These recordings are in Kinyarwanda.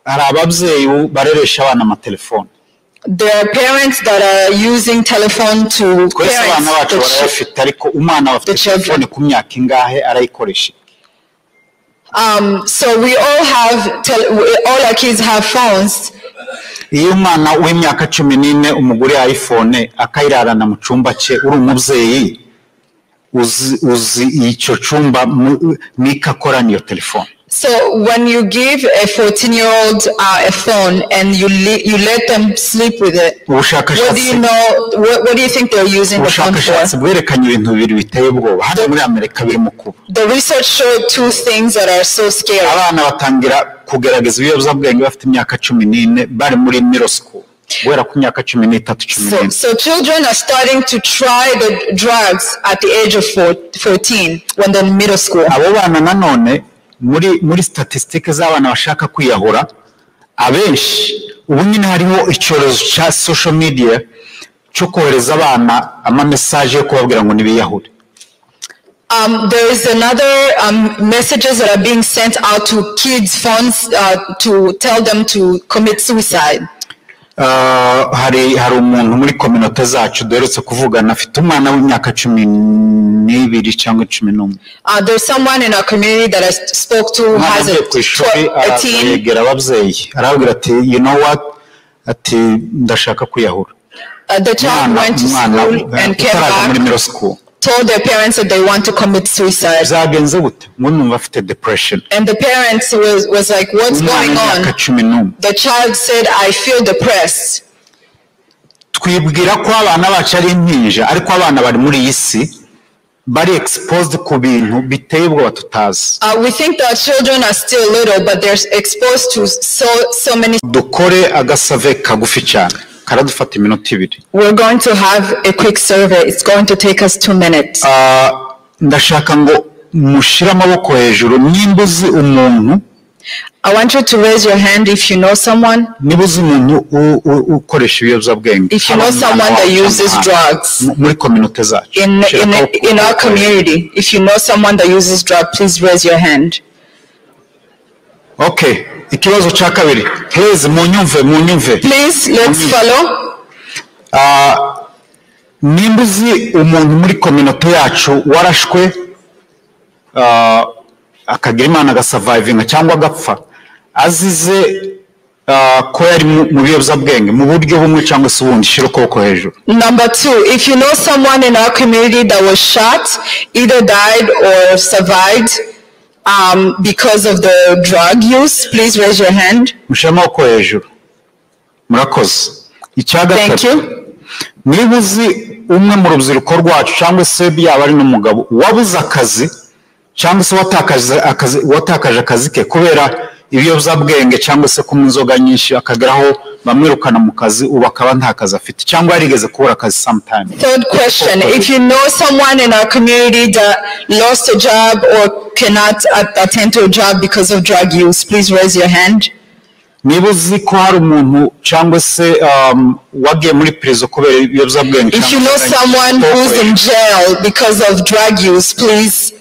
hari ababyeyi bareresha abana amatelefone. There are parents that are using telephone to parents the children. So we all have, all our kids have phones. Iyo umwana w'imyaka 14 umugure iPhone akayirarana mu cyumba cye uri umubyeyi uzi icyo cyumba nikakora niyo telefone. So when you give a 14-year-old a phone and you let them sleep with it, what do you know? What do you think they're using the phone for? The research showed two things that are so scary. So children are starting to try the drugs at the age of 14 when they're in middle school. muri statistique z'abana bashaka kwiyahura abenshi ubu nyine hariho icyorezo cya social media cyo kohereza abana ama message yo kubabwira ngo nibiyahure. There is another messages that are being sent out to kids' phones to tell them to commit suicide. Hari umuntu muri community zacu deretse kuvugana afite umwana w'imyaka 12 cyangwa 11. There's someone in our community that I spoke to has a 13. ababyeyi arabwira ati you know what ati ndashaka kwiyahura. The child went to school and came back, told their parents that they want to commit suicide. Depression. And the parents was like, what's going on? The child said, I feel depressed. Twibwira ko abana bacu ari impinja ariko abana bari muri isi bari exposed ku bintu biteye ubwoba tutazi. We think that children are still little, but they're exposed to so many. Dukore agasave kagufi cyane. We're going to have a quick survey. It's going to take us 2 minutes. Ndashaka ngo mushira amaboko hejuru nimbuzi umuntu. I want you to raise your hand if you know someone. Nibuzi umuntu ukoresha ibiyobyabwenge. If you know someone that uses drugs. Muri community zacu. In our community, if you know someone that uses drugs, please raise your hand. Okay. Ikibazo cha kabiri. Please munyumve. Please let's follow. Nimbuzi umuntu muri community yacu warashwe akagira Imana agasurviving cyangwa agapfa azize ko yari mu biyobyabwenge mu buryo bumwe cyangwa se ubundi shiro koko hejuru. Number 2, if you know someone in our community that was shot, either died or survived because of the drug use, please raise your hand. Mushama ko hejuru. Murakoze. Thank you. Nibuzi umwe mu rubyiruko rwacu cyangwa se byaba ari n'umugabo wabuze akazi cyangwa se watakaje akazi ke kubera ibiyobyabwenge cyangwa se ku nzoga nyinshi akageraho bamwirukana mu kazi ubakaba nta kazi afite cyangwa yarigeze kubura akazi sometime. Third question, if you know someone in our community that lost a job or cannot attend to a job because of drug use, please raise your hand. Nibuzi ko hari umuntu cyangwa se wagiye muri prison kubera ibiyobyabwenge. If you know someone who's in jail because of drug use, please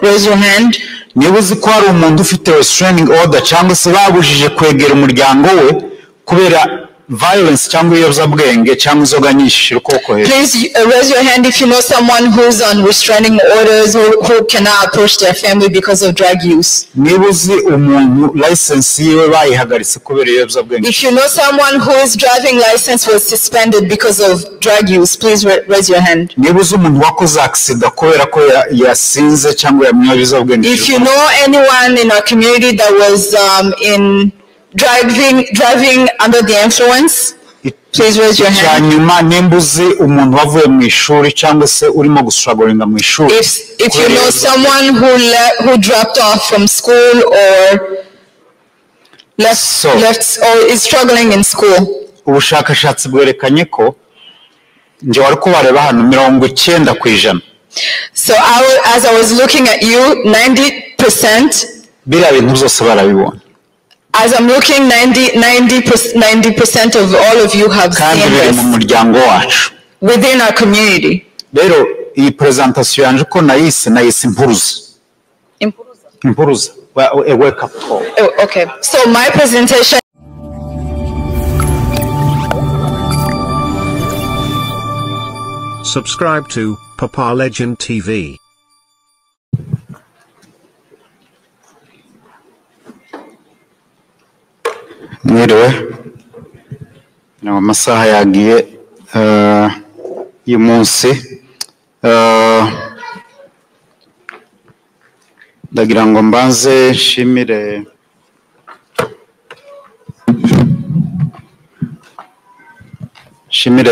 raise your hand. Nibuzi ko hari umuntu ufite restraining order cyangwa se babujije kwegera umuryango we kubera violence cyangwa ibiyobyabwenge cyangwa inzoga nyinshi rukoko he. Please raise your hand if you know someone who's on restraining orders who cannot approach their family because of drug use. Nibuzi umuntu license yiwe bayihagaritse kubera ibiyobyabwenge. If you know someone whose driving license was suspended because of drug use, please raise your hand. Nibuzi umuntu wakoze accident kubera ko yasinze cyangwa yamyoye ibiyobyabwenge. If you know anyone in our community that was in driving under the influence, please raise your hand. YANYUMA nimbuzi umuntu wavuye mu ishuri cyangwa se urimo gustrugglinga mu ishuri. If you know someone who dropped off from school or left or is struggling in school. Ubushakashatsi bwerekanye ko nje wari kubareba hano 90%. So as I was looking at you, 90%. Bira bintu byose barabibona. As I'm looking, 90% of all of you have seen this within our community. Rero iyi presentation yanje ko nayise impuruza. a wake-up call. Oh, okay. So my presentation. Subscribe to Papa Legend TV. Mwiriwe, amasaha yagiye y'umunsi, ndagira ngo mbanze nshimire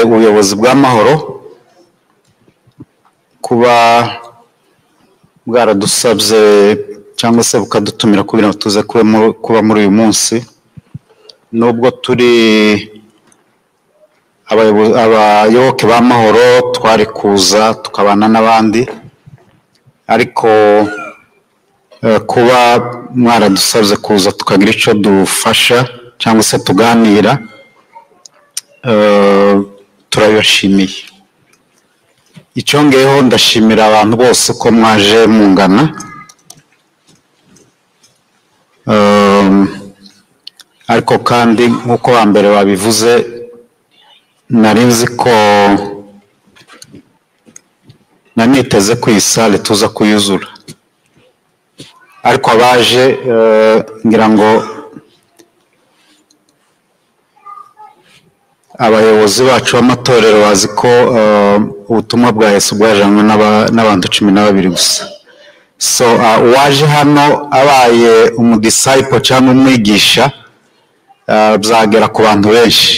ubuyobozi bw'amahoro kuba bwaradusabye cyangwa se bukadutumira kugira ngo tuze kuba muri uyu munsi. Nubwo turi abayoboke b'amahoro twari kuza tukabana n'abandi, ariko kuba mwaradusabye kuza tukagira icyo dufasha cyangwa se tuganira, turabibashimiye. Icyongeyeho ndashimira abantu bose ko mwaje mungana, ariko kandi nk'uko ba mbere babivuze nari nzi ko naniteze ko iyi sale tuza kuyuzura, ariko abaje ngira ngo abayobozi bacu b'amatorero bazi ko ubutumwa bwa Yesu bwajanywe n'abantu 12 gusa. So uwaje hano abaye umudisciple cyangwa umwigisha byagera ku bantu benshi.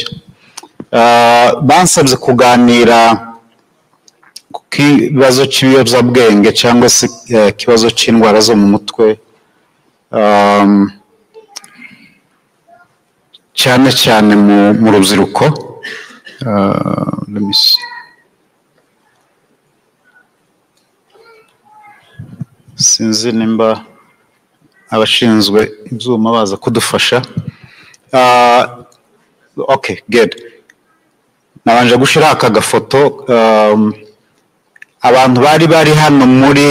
Bansabye kuganira ku kibazo cy'ibiyobyabwenge cyangwa se ikibazo cy'indwara zo mu mutwe, cyane cyane mu rubyiruko. Sinzi nimba abashinzwe ibyuma baza kudufasha. Okay, good. Nabanje gushira aka gafoto, abantu bari hano muri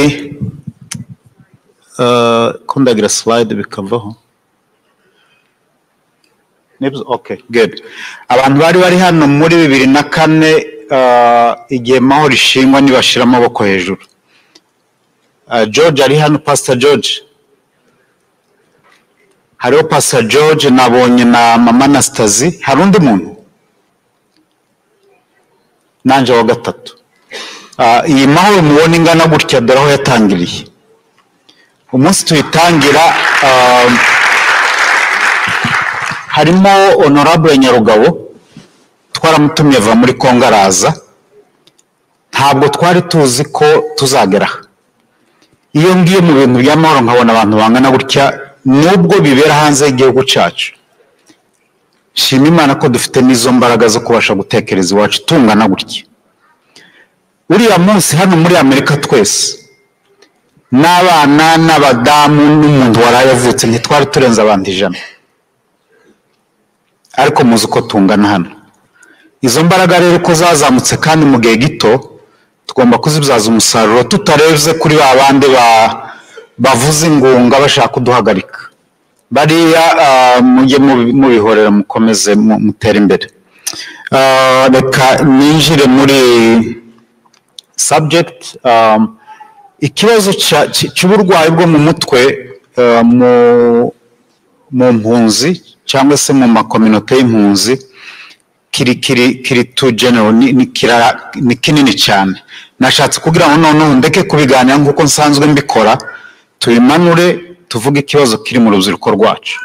kundagira slide bikavaho. Okay, good. Abantu bari hano muri 2004 igihe mahoro ishingwa nibashira amaboko hejuru. George ari hano, Pastor George. Hariho Pastor George, nabonye na Mama Anastasie. Hari undi muntu? Nanje wa gatatu. Iyi mahoro mubona ingana gutya dore aho yatangiriye. Umunsi tuyitangira harimo Honorable Nyarugabo, twaramutumye ava muri Kongo araza. Ntabwo twari tuzi ko tuzagera. Iyo ngiye mu bintu by'amahoro nkabona abantu bangana gutya, nubwo bibera hanze y'igihugu cyacu, shima Imana ko dufite n'izo mbaraga zo kubasha gutekereza iwacu tungana gutya. Uriya munsi hano muri Amerika twese n'abana n'abadamu n'umuntu warayavutse ntitwari turenza abantu 100, ariko muzi ko tungana hano. Izo mbaraga rero ko zazamutse kandi mu gihe gito tugomba kuzibyaza umusaruro, tutarebye kuri babandi bavuze ingunga bashaka kuduhagarika. Bariya mujye mubihorera mukomeze mutera imbere. Reka ninjire muri subject. Ikibazo cy'uburwayi bwo mu mutwe mu mpunzi cyangwa se mu makominote y'impunzi kiri too general, ni kinini cyane. Nashatse kugira ngo noneho ndeke kubiganira nk'uko nsanzwe mbikora, tubimanure tuvuge ikibazo kiri mu rubyiruko rwacu.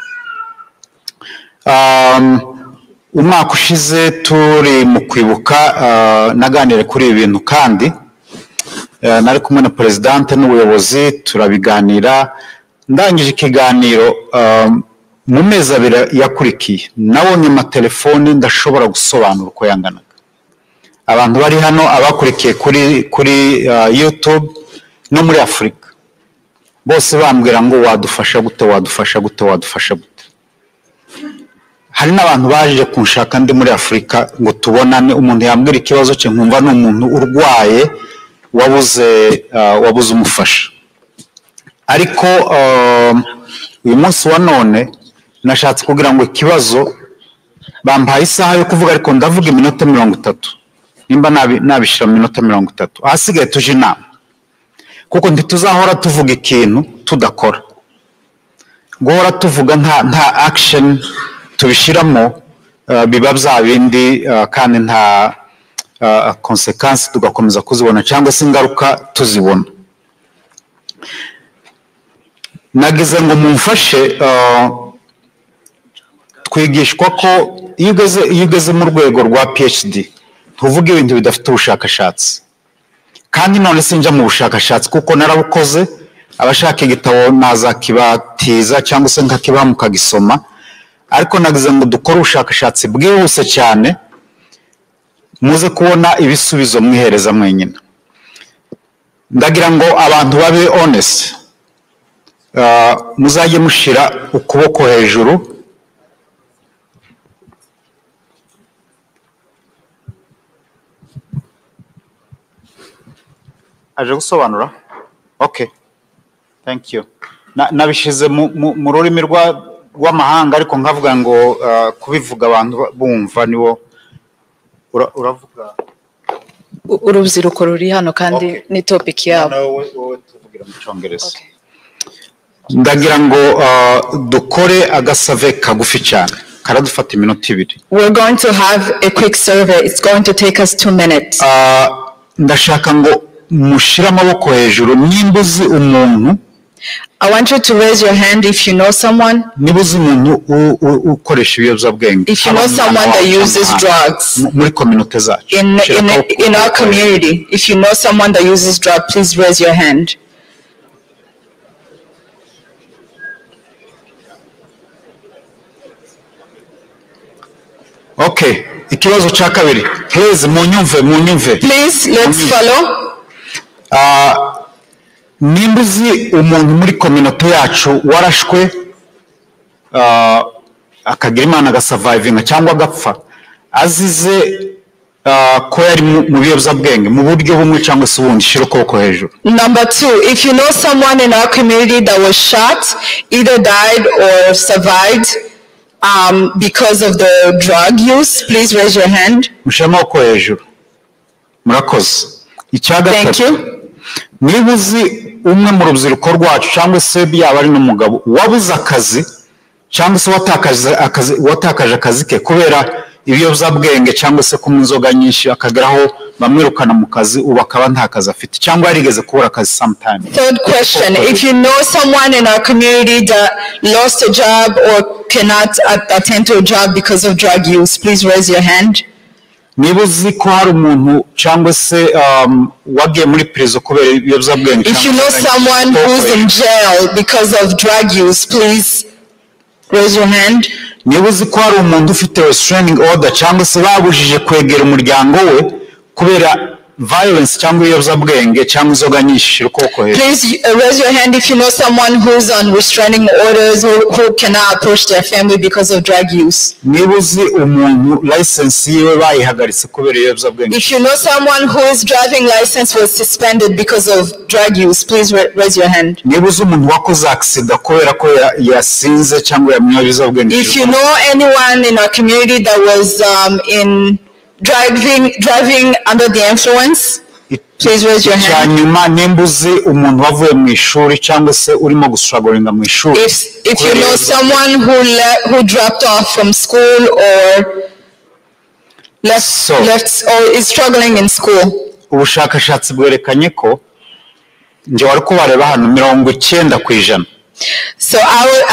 Umwaka ushize turi mu kwibuka naganire kuri ibi bintu, kandi nari kumwe na presidente n'ubuyobozi turabiganira. Ndangije ikiganiro mu mezi 2 yakurikiye nabonye amatelefoni ndashobora gusobanura uko yanganaga. Abantu bari hano abakurikiye kuri YouTube no muri Afrika bose bambwira ngo wadufasha gute. Hari n'abantu baje kunshaka ndi muri Afrika ngo tubonane, umuntu yambwira ikibazo cye nkumva n'umuntu urwaye wabuze umufasha. Ariko uyu munsi wa none nashatse kugira ngo ikibazo bampaye isaha yo kuvuga ariko ndavuga iminota 30 nimba nabishira mu minota 30 ahasigaye tuje inama kuko ntituzahora tuvuga ikintu tudakora guhora tuvuga nta action tubishiramo biba bya bindi kandi nta consequences tugakomeza kuzibona cyangwa se ingaruka tuzibona nagize ngo mumfashe twigishwa ko iyo ugeze mu rwego rwa PhD tuvuga ibintu bidafite ubushakashatsi kandi none sinjya mu bushakashatsi kuko narabukoze abashaka igitabo nazakibatiza cyangwa se nkakibaha mukagisoma ariko nagize ngo dukore ubushakashatsi bwihuse cyane muze kubona ibisubizo mwihereza mwenyine ndagira ngo abantu babe honest muzajye mushira ukuboko hejuru aje gusobanura okay thank you nabishize mu rurimi rw'amahanga ariko nkavuga ngo kubivuga abantu bumva niwo uravuga urubyiruko ruri hano kandi ni topic yabo wowe tuvugira mu cyongereza ndagira ngo dukore agasave kagufi cyane karadufata iminota 2. We're going to have a quick survey. It's going to take us 2 minutes. Ndashaka ngo mushira amaboko hejuru nimbuzi umuntu. I want you to raise your hand if you know someone. Nibuzi umuntu ukoresha ibiyobyabwenge. If you know someone that uses drugs. Muri community zacu. In our community, if you know someone that uses drugs, please raise your hand. Okay, ikibazo cha kabiri. Please munyumve. Please let's follow. Nimbuzi umuntu muri community yacu warashwe akagira Imana agasurvivinga cyangwa agapfa azize ko yari mu biyobyabwenge mu buryo bumwe cyangwa se ubundi shira ukuboko hejuru. Number 2, if you know someone in our community that was shot, either died or survived because of the drug use, please raise your hand. Mushema uko hejuru. Murakoze. Thank you. Nibuzi umwe mu rubyiruko rwacu cyangwa se byaba ari n'umugabo wabuze akazi cyangwa se watakaje akazi ke kubera ibiyobyabwenge cyangwa se ku inzoga nyinshi akageraho bamwirukana mu kazi ubakaba nta kazi afite cyangwa yarigeze kubura akazi sometime. Third question, if you know someone in our community that lost a job or cannot attend to a job because of drug use, please raise your hand. Nibuzi ko hari umuntu cyangwa se wagiye muri prison kubera ibiyobyabwenge. If you know someone who's in jail because of drug use, please raise your hand. Nibuzi ko hari umuntu ufite restraining order cyangwa se babujije kwegera umuryango we kubera violence cyangwa ibiyobyabwenge cyangwa inzoga nyinshi ukuboko hejuru. Please raise your hand if you know someone who's on restraining orders who cannot approach their family because of drug use. Nibuzi umuntu license yiwe bayihagaritse kubera ibiyobyabwenge. If you know someone whose driving license was suspended because of drug use, please raise your hand. Nibuzi umuntu wakoze accident kubera ko yasinze cyangwa yamyoye ibiyobyabwenge. If you know anyone in our community that was in driving under the influence, please raise your hand. Yanyuma nimbuzi umuntu wavuye mu ishuri cyangwa se urimo gustrugglinga mu ishuri. If you know someone who dropped off from school or left or is struggling in school. Ubushakashatsi bwerekanye ko nje wari kubareba hano 90%. So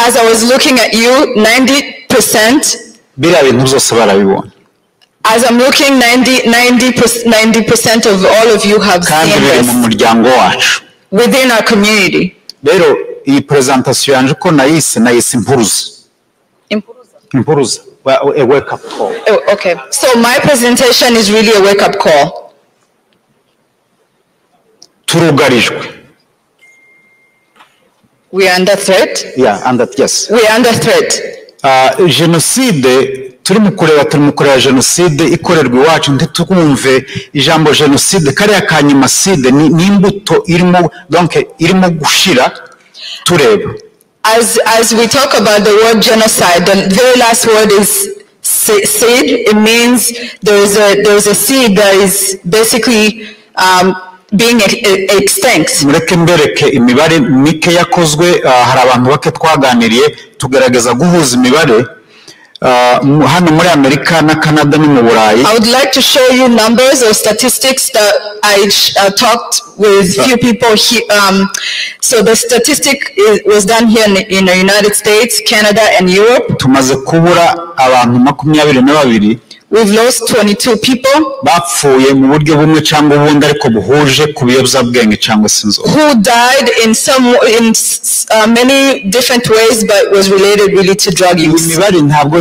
as I was looking at you, 90%. Bira bintu byose barabibona. As I'm looking, 90% of all of you have seen this within our community. Rero iyi presentation yanje ko nayise impuruza. A wake up call. Oh, okay. So my presentation is really a wake up call. Turugarijwe. We are under threat? Yeah, yes. We are under threat. Genocide turimo kureba genocide ikorerwa iwacu ntitukumve ijambo genocide kariya kanyuma side ni imbuto irimo donc irimo gushira tureba As we talk about the word genocide, the very last word is seed. It means there's a seed that is basically being extinct. mureke mbereke imibare mike yakozwe hari abantu bake twaganiriye tugerageza guhuza imibare hano muri Amerika na Canada no mu Burayi. I would like to show you numbers or statistics that I talked with few people here. So the statistic was done here in the United States, Canada, and Europe. tumaze kubura abantu 22. We've lost 22 people bapfuye mu buryo bumwe cyangwa ubundi ariko buhuje ku biyobyabwenge cyangwa se inzoga. who died in many different ways, but was related really to drug use. imibare ntabwo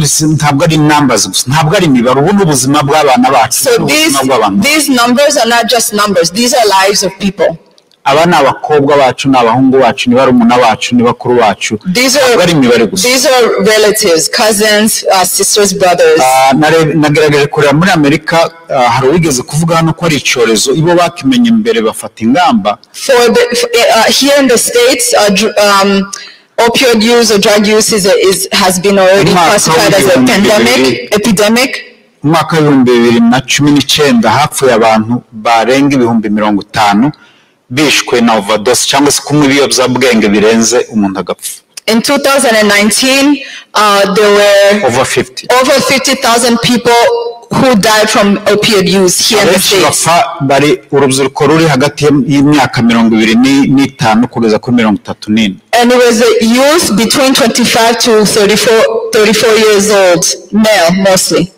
ari numbers gusa, ntabwo ari imibare, ubu n'ubuzima bw'abana bacu. So these numbers are not just numbers, these are lives of people. aba ni abakobwa bacu, ni abahungu bacu, ni barumuna bacu, ni bakuru bacu. These are relatives, cousins, sisters, brothers. nagerageje kureba muri Amerika hari uwigeze kuvuga hano ko ari icyorezo ibo bakimenye mbere bafata ingamba. Here in the States, opioid use or drug use has been already classified as a epidemic. mu mwaka wa 2019 hapfuye abantu barenga 50,000 bishwe na overdose cyangwa se kumwe ibiyobyabwenge birenze umuntu agapfa. In 2019, there were over 50,000 people who died from opioid use here in the States. bari urubyiruko ruri hagati y'imyaka 25 kugeza kuri 34. And it was a youth between 25 to 34 years old, male mostly.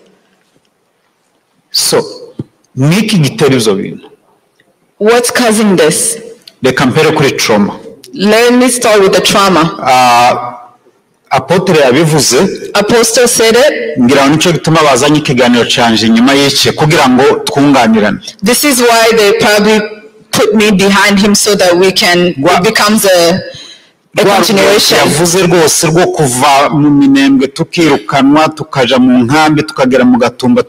So niki gitera ibyo bintu? What's causing this? Reka mpere kuri trauma. Let me start with the trauma. Apotre yabivuze. Apostle said it. Ngira nico gituma bazanye ikiganiro canje nyuma y'iki kugira ngo twunganirane. This is why they probably put me behind him so that it becomes a continuation. Yavuze rwose rwo kuva mu minembwe tukirukanwa tukaja mu nkambi tukagera mu gatumba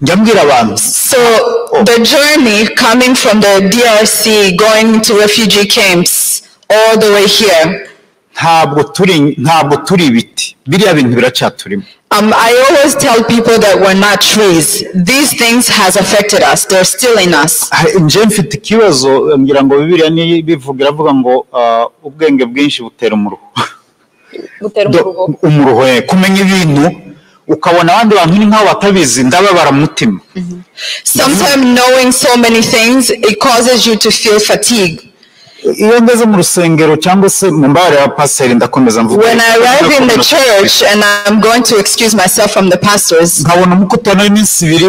So the journey coming from the DRC going to refugee camps all the way here. ntabwo turi ibiti biriya bintu biracyaturimo. I always tell people that we're not trees. These things has affected us. They're still in us. nje mfite ikibazo ngira ngo Bibiliya ni bivuga iravuga ngo ubwenge bwinshi butera umuruho. Kumenya ibintu ukabona abandi bantu ni nkaho batabizi ndababara mutima. Sometimes knowing so many things, it causes you to feel fatigue. iyo ngeze mu rusengero cyangwa se mu mbare ya pastor ndakomeza mvuga. When I arrive in the church and I'm going to excuse myself from the pastors, nkabona mukutano iminsi ibiri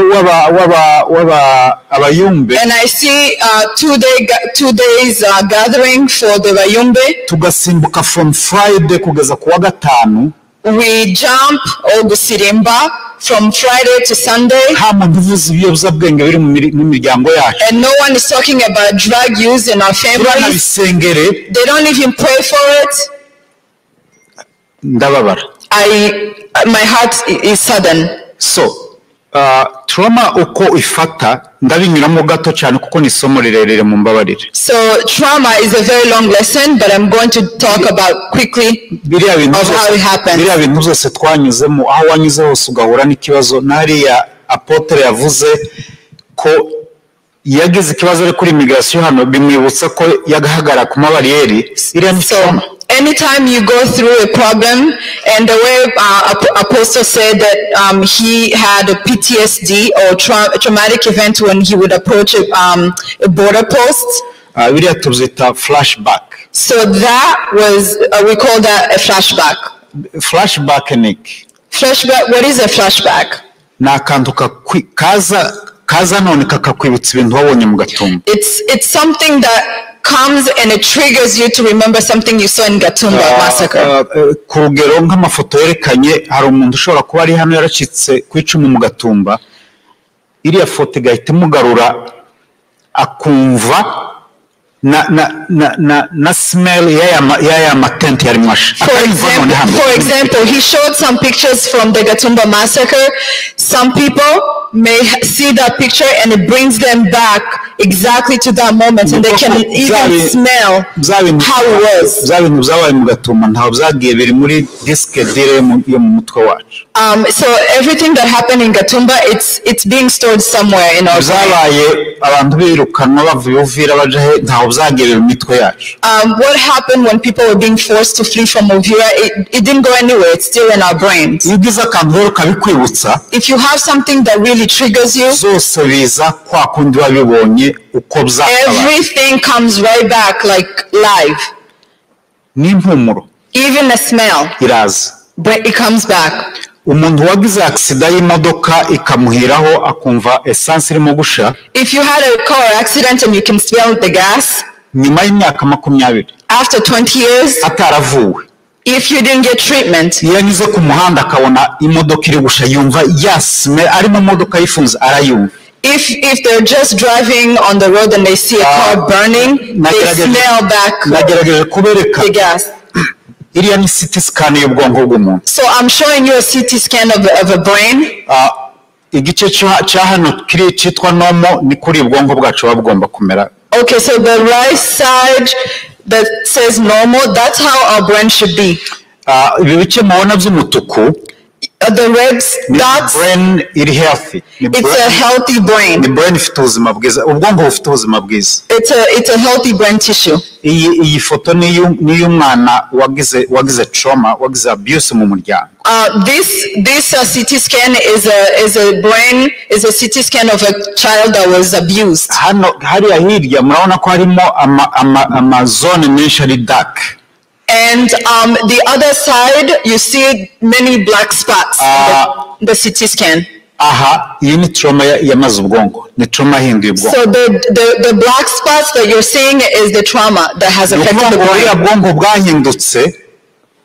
abayumbe, and I see 2 days gathering for the bayumbe, tugasimbuka from Friday kugeza kuwa gatanu. We jump or gusirimba from Friday to Sunday. And no one is talking about drug use in our families. They don't even pray for it. My heart is sudden. So trauma uko ifata ndabinyuramo gato cyane kuko ni somo rirerire mu mbabarire. So trauma is a very long lesson, but I'm going to talk about quickly of how it happens. Biriya bintu byose twanyuzemo, aho wanyuze hose ugahura n'ikibazo. Nariya apotre yavuze ko yagize ikibazo kuri immigration hano, bimwibutsa ko yagahagara ku mabariyeri. Iriya ni trauma. Anytime you go through a problem, and the way Apostle said that he had a PTSD or traumatic event when he would approach a border post. Flashback. So that was, we call that a flashback. Flashback, Nick. Flashback, what is a flashback? It's something that comes and it triggers you to remember something you saw in Gatumba massacre. Kurugero nk'amafoto yerekanye hari umuntu ushobora kuba ari hano yaracitse kwicumu mu Gatumba, iriya foto igahita imugarura akumva na smell ya matent yari mwasha. For example, he showed some pictures from the Gatumba massacre. Some people may see that picture and it brings them back exactly to that moment, and they can even smell how it was. So everything that happened in Gatumba, it's being stored somewhere in our brain. What happened when people were being forced to flee from Uvira, it didn't go anywhere. It's still in our brains. If you have something that really triggers you, everything comes right back like live. Even the smell, but it comes back. Umuntu wagize accident y'imodoka ikamuhiraho akumva essence irimo gusha. If you had a car accident and you can smell the gas, nyuma y'imyaka 20 after 20 years, ataravuwe, if you didn't get treatment, yanyuze ku muhanda akabona imodoka iri gusha yumva yasme ari mu modoka yifunze arayumva. If they're just driving on the road and they see a car burning, they smell back the gas. So I'm showing you a CT scan of a brain. Okay, so the right side that says normal, that's how our brain should be. The red dots, brain is healthy. It's a healthy brain. The brain it's a healthy brain tissue. Iyi foto ni y'umwana wagize trauma, wagize abuse mu muryango. This CT scan is a CT scan of a child that was abused. Hariya hirya murabona ko harimo amazone menshi ari dark. And the other side, you see many black spots in the CT scan. Iyi ni trauma yamaze ubwongo, ni trauma hinduye ubwongo. So the black spots that you're seeing is the trauma that has affected the brain. Ubwongo bwahindutse.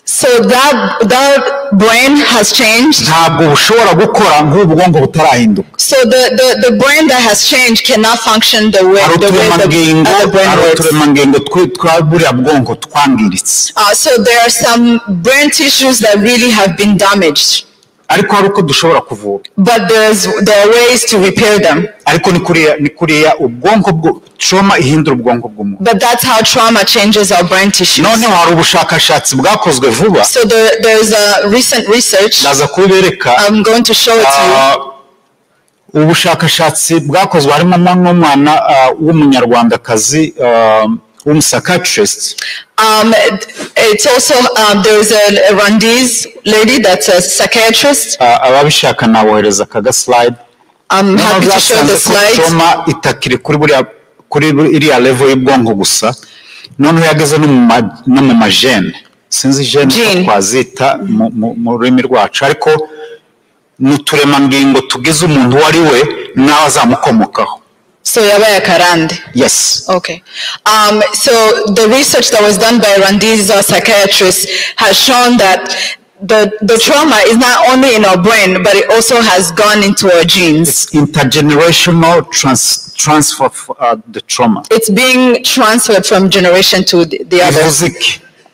So that brain has changed. Ntabwo bushobora gukora nk'ubwongo butarahinduka. So the brain that has changed cannot function the way the brain works. So there are some brain tissues that really have been damaged. But there are ways to repair them. But that's how trauma changes our brain tissues. So there's a recent research. I'm going to show it to you. Ubushakashatsi bwakozwe harimo n'umwana w'umunyarwandakazi psychiatrist. It's also there's a Rwandese lady that's a psychiatrist. Ababishaka nawohereza kaga slide. I'm happy to show the slide. Trauma itakiri kuri iriya level y'ubwonko gusa, none yageze no mu magene, sinzi gene twazita mu rurimi rwacu, ariko n'uturemangingo tugize umuntu wari we nawe azamukomokaho. So yabaye karande. Yes. Okay. So the research that was done by Rwandese psychiatrists has shown that the trauma is not only in our brain, but it also has gone into our genes. It's intergenerational transfer of the trauma. It's being transferred from generation to the other.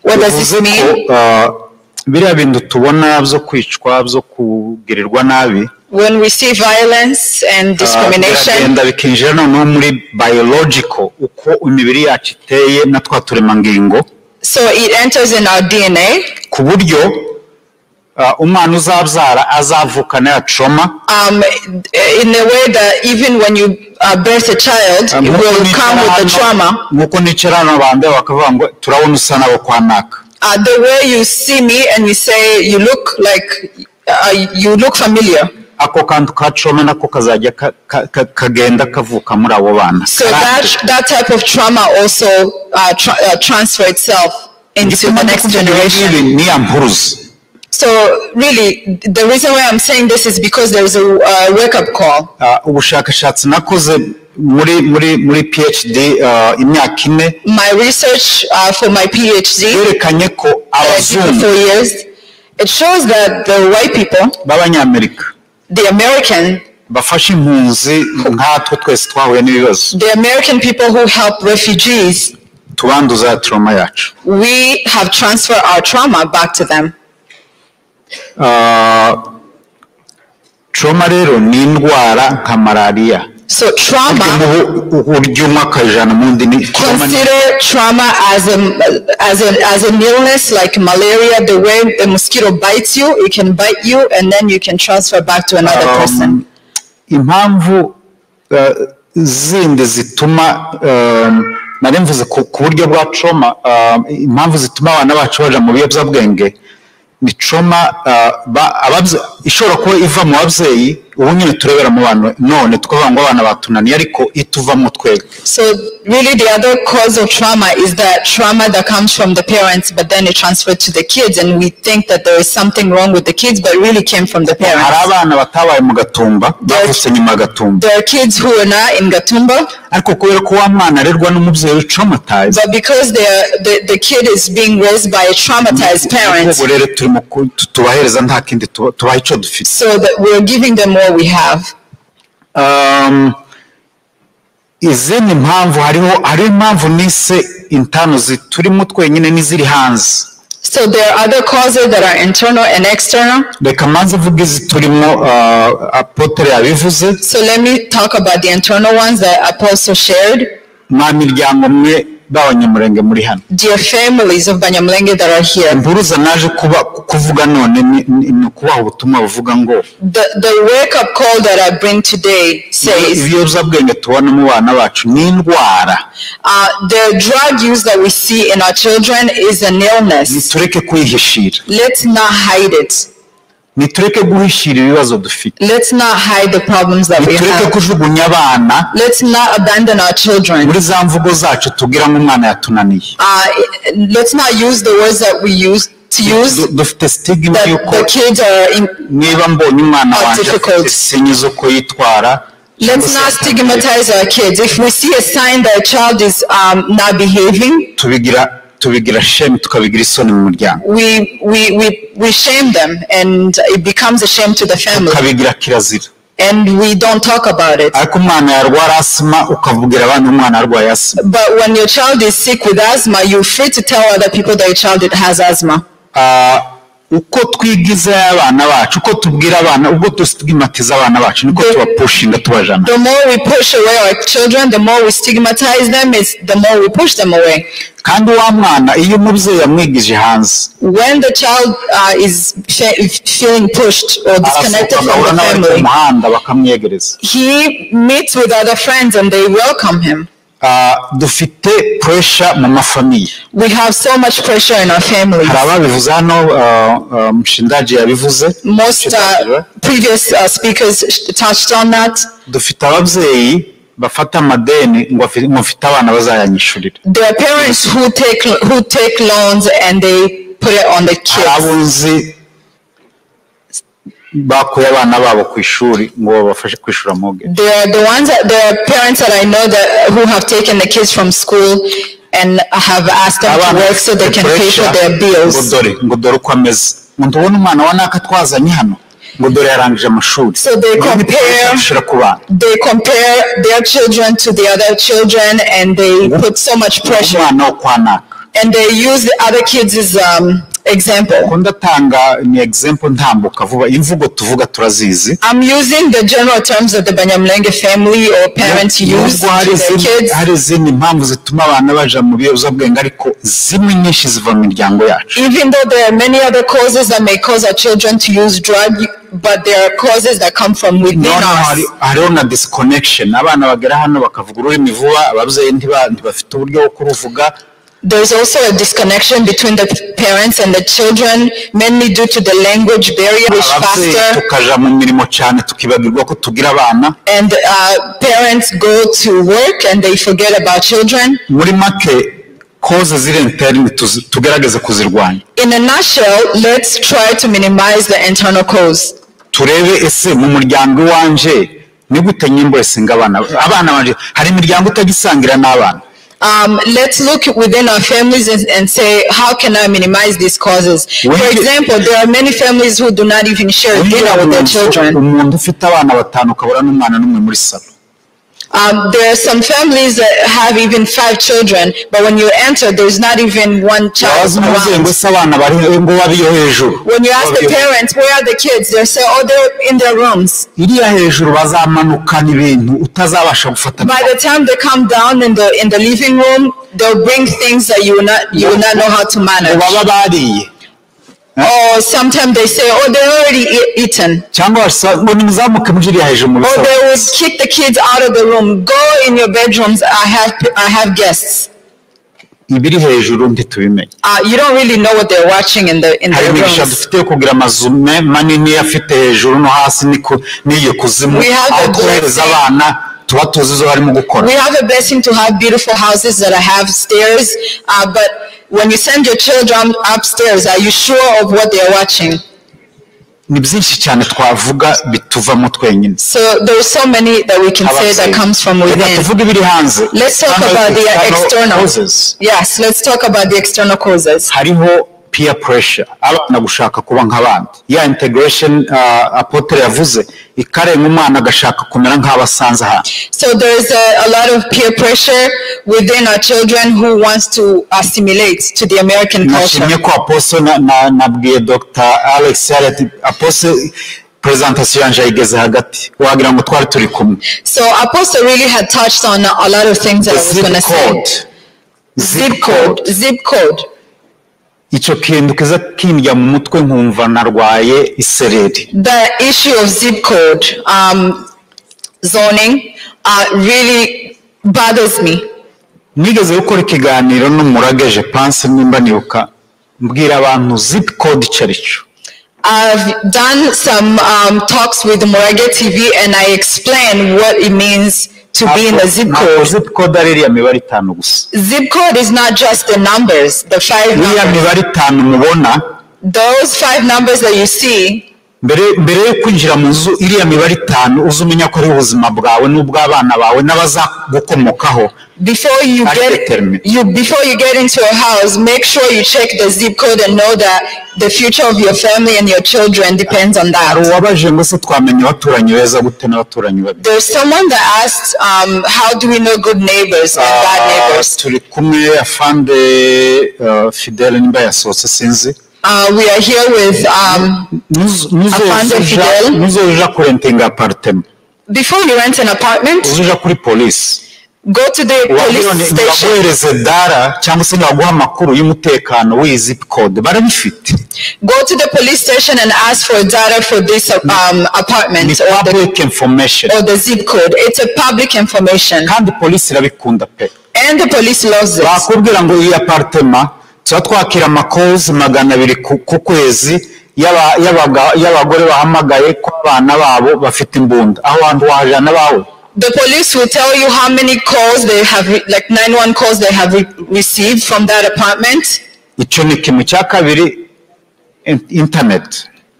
What does this mean? Biriya bintu tubona byo kwicwa, byo kugirirwa nabi. When we see violence and discrimination, bikinjira no muri biological uko imibiri yacu iteye na twa turemangingo. So it enters in our DNA. Ku buryo umwana uzabyara azavukana ya trauma. In a way that even when you birth a child, it will come with the trauma. Nuko nicarana bande bakavuga ngo turabona usa nabo kwa naka. The way you see me and you say you look like you look familiar. Ako kantu ka trauma nako kazajya kagenda kavuka muri abo bana. So that type of trauma also transfer itself into the next generation. So really, the reason why I'm saying this is because there is a wake-up call. Ubushakashatsi nakoze muri PhD imyaka 4. My research for my PhD yerekanye ko abazungu 4 years, it shows that the white people, b'Abanyamerika, the American, bafashe impunzi nkatwe twese twahuye n'ibibazo. The American people who help refugees, tubanduza trauma yacu. We have transferred our trauma back to them. Trauma rero ni indwara nka malaria. So trauma, consider trauma as an illness like malaria. The way a mosquito bites you, it can bite you and then you can transfer back to another person. Impamvu zindi zituma nari mvuze ku buryo bwa trauma, impamvu zituma abana bacu baja mu biyobyabwenge ni trauma ishobora kuba iva mu babyeyi ubu nyine turebera mu bantu none tukavuga ngo abana batunaniye ariko ituva mu twebwe. So really the other cause of trauma is that trauma that comes from the parents but then it transferred to the kids and we think that there is something wrong with the kids but it really came from the parents. Hari abana batabaye mu Gatumba bavutse nyuma Gatumba. There are kids who are not in Gatumba. Ariko kubera ko wa mwana arerwa n'umubyeyi traumatized. But because the kid is being raised by a traumatized parent. Tubahereza nta kindi tubaha icyo dufite. So that we're giving them what we have. Izindi impamvu hari impamvu nise intano ziturimo twenyine n'iziri hanze. So there are other causes that are internal and external. Reka manze vuga iziturimo apotre yabivuze. So let me talk about the internal ones that Apostle shared. Nta miryango mwe b'abanyamurenge muri hano. Dear families of Banyamulenge that are here. Impuruza naje kuvuga none ni kubaha ubutumwa buvuga ngo the wake up call that I bring today says ibiyobyabwenge tubona mu bana bacu ni indwara. The drug use that we see in our children is an illness. Nitureke kwihishira. Let's not hide it. Nitureke guhishira ibibazo dufite. Let's not hide the problems that we have. Nitureke kujugunya abana. Let's not abandon our children. Muri za mvugo zacu tugira ngo umwana yatunaniye. Let's not use the words that we use to use. Dufite stigma yuko the kids are niba mbonye umwana wanje sinyizo ko yitwara. Let's not stigmatize our kids. If we see a sign that a child is not behaving, tubigira shame tukabigira isoni mu muryango. We shame them and it becomes a shame to the family. Tukabigira kirazira. And we don't talk about it. Ariko umwana yarwara asthma ukavugira abantu umwana arwaye asthma. But when your child is sick with asthma, you're free to tell other people that your child has asthma. Uko twigiza abana bacu uko tubwira abana ubwo tustigmatiza abana bacu niko tubapushinga tubajana. The more we push away our children, the more we stigmatize them, the more we push them away. Kandi wa mwana iyo umubyeyi yamwigije hanze, when the child is feeling pushed or disconnected from the family, he meets with other friends and they welcome him. Dufite pressure mu mafamiye. We have so much pressure in our families. Harababivuze hano mshindaji yabivuze. Most previous speakers touched on that. Dufite ababyeyi bafata amadeni ngo mfite abana bazayanyishurira. There are parents who take loans and they put it on the kids. Abunzi bakuye abana babo ku ishuri ngo babafashe kwishura mortgage. There are parents that I know that who have taken the kids from school and have asked them to work so they can pay for their bills. Ngo dore uko ameze. Ngo ubona umwana wa naka twazanye hano. Ngo dore yarangije amashuri. So they compare their children to the other children and they put so much pressure. And they use the other kids as example. I'm using the general terms that the Banyamulenge family or parents use to their kids. Even though there are many other causes that may cause our children to use drugs, but there are causes that come from within us. There's also a disconnection between the parents and the children, mainly due to the language barrier, which faster. And parents go to work and they forget about children. In a nutshell, let's try to minimize the internal cause. Let's look within our families and say, how can I minimize these causes? For example, there are many families who do not even share dinner with their children. There are some families that have even 5 children, but when you enter, there's not even one child around. When you ask the parents, where are the kids? They say, oh, they're in their rooms. By the time they come down in the living room, they'll bring things that you will not know how to manage. Or sometimes they say, oh, they already eaten. Or they would kick the kids out of the room. Go in your bedrooms. I have guests. You don't really know what they're watching in their rooms. We have a blessing to have beautiful houses that have stairs, but when you send your children upstairs, are you sure of what they are watching? So there are so many that we can say that comes from within. Let's talk about the external causes. Yes, let's talk about the external causes. Peer pressure, abana gushaka kuba nk'abandi. Ya integration apotre yavuze ikarenga umwana agashaka kumera nk'abasanze aha. So there is a lot of peer pressure within our children who wants to assimilate to the American culture. Nashimye ko apostle nabwiye Dr. Alex Yarati apostle presentation yanje igeze hagati wagira ngo twari turi kumwe. So apostle really had touched on a lot of things that I was going to say. Zip code. Ico kintu kiza kindya mu mutwe nkumva narwaye isereri. The issue of zip code zoning really bothers me. Nigeze gukora ikiganiro n'umurageje pense nimba nibuka mbwira abantu zip code icarico. I've done some talks with Murage TV and I explain what it means to be in the zip code. Zip code ariya mibare 5 gusa. Zip code is not just the numbers, the 5 numbers. Ariya mibare 5 mubona. Those 5 numbers that you see. Mbere yo kwinjira mu nzu iriya mibare 5 uzumenya ko ari ubuzima bwawe n'ubw'abana bawe n'abaza gukomokaho. Before you get into a house, make sure you check the zip code and know that the future of your family and your children depends on that. There's someone that asked, how do we know good neighbors and bad neighbors? We are here with Afande Fidel. Before you rent an apartment, go to the police station. Go to the police station and ask for data for this apartment or the zip code. It's a public information. And the police loves it. Twakira amakozi 200 ku kwezi y'abagore bahamagaye ko abana babo bafite imbunda aho hantu wajana bawe. The police will tell you how many calls they have, like 91 calls they have received from that apartment. Ico ni kimwe cya kabiri.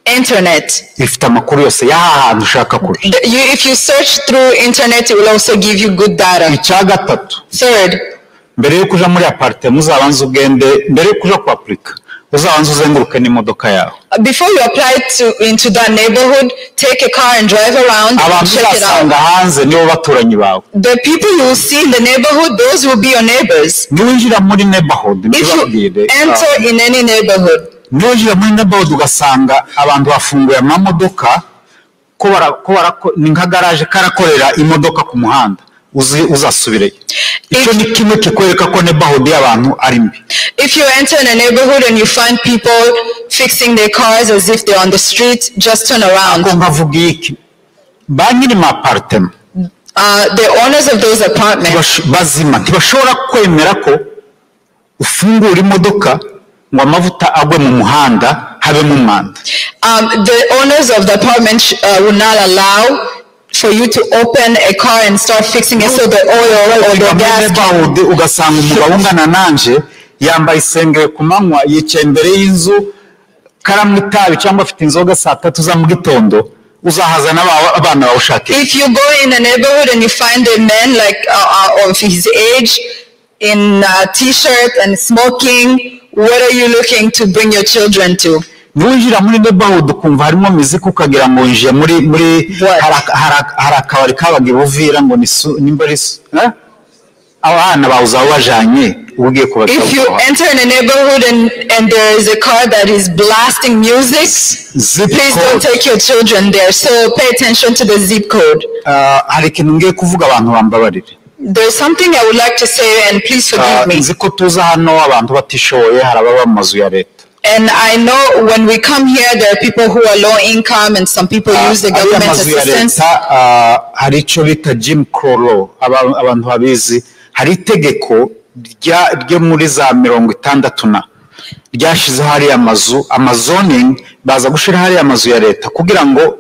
Internet ifite amakuru yose y'ahantu ushaka kure. If you search through internet, it will also give you good data. Icya gatatu. Third, mbere yo kuja muri apartment uzabanza ugende mbere yo kuja ku applica uzabanza uzenguruke n'imodoka yawe. Before you apply into that neighborhood, take a car and drive around and check it out. Hanze nibo baturanyi bawe. The people you will see in the neighborhood, those will be your neighbors. Niwinjira muri neighborhood, if you enter in any neighborhood, niwinjira muri neighborhood ugasanga abantu bafunguye amamodoka ko ni nka garage karakorera imodoka ku muhanda. Uzasubire. Icyo ni kimwe kikwereka ko neighborhood y'abantu ari mbi. If you enter in a neighborhood and you find people fixing their cars as if they're on the street, just turn around. Ba nyiri ma apartment. The owners of those apartments. Bazima ntibashobora kwemera ko ufungura imodoka ngo amavuta agwe mu muhanda habe mu manda. The owners of the apartment will not allow for you to open a car and start fixing it so the oil or the gas can... Ugasanga umugabo ungana nanje yambaye isengere ku manywa yicaye imbere y'inzu karamwe itabi cyangwa afite inzoga 3 za mu gitondo uzahazana abana bawushaka. If you go in a neighborhood and you find a man like of his age in a t-shirt and smoking, what are you looking to bring your children to? Nujira muri neighborhood kumva harimo muziki ukagira ngo nje muri hari akabari kabaga Buvira ngo nimba ari abana bawuza bajanye ugiye kubashaka. If you enter in a neighborhood and there is a car that is blasting music, please don't take your children there. So pay attention to the zip code. Hari ikintu ngiye kuvuga abantu bambabarire. There's something I would like to say, and please forgive me. Nziko tuza hano abantu batishoboye harababa mazu ya leta. And I know when we come here, there are people who are low income and some people use the government assistance. Hari ico bita Jim Crow law, abantu babizi. Hari itegeko ryo muri za 60 ryashize hari amazu amazoning baza gushira hari amazu ya leta kugira ngo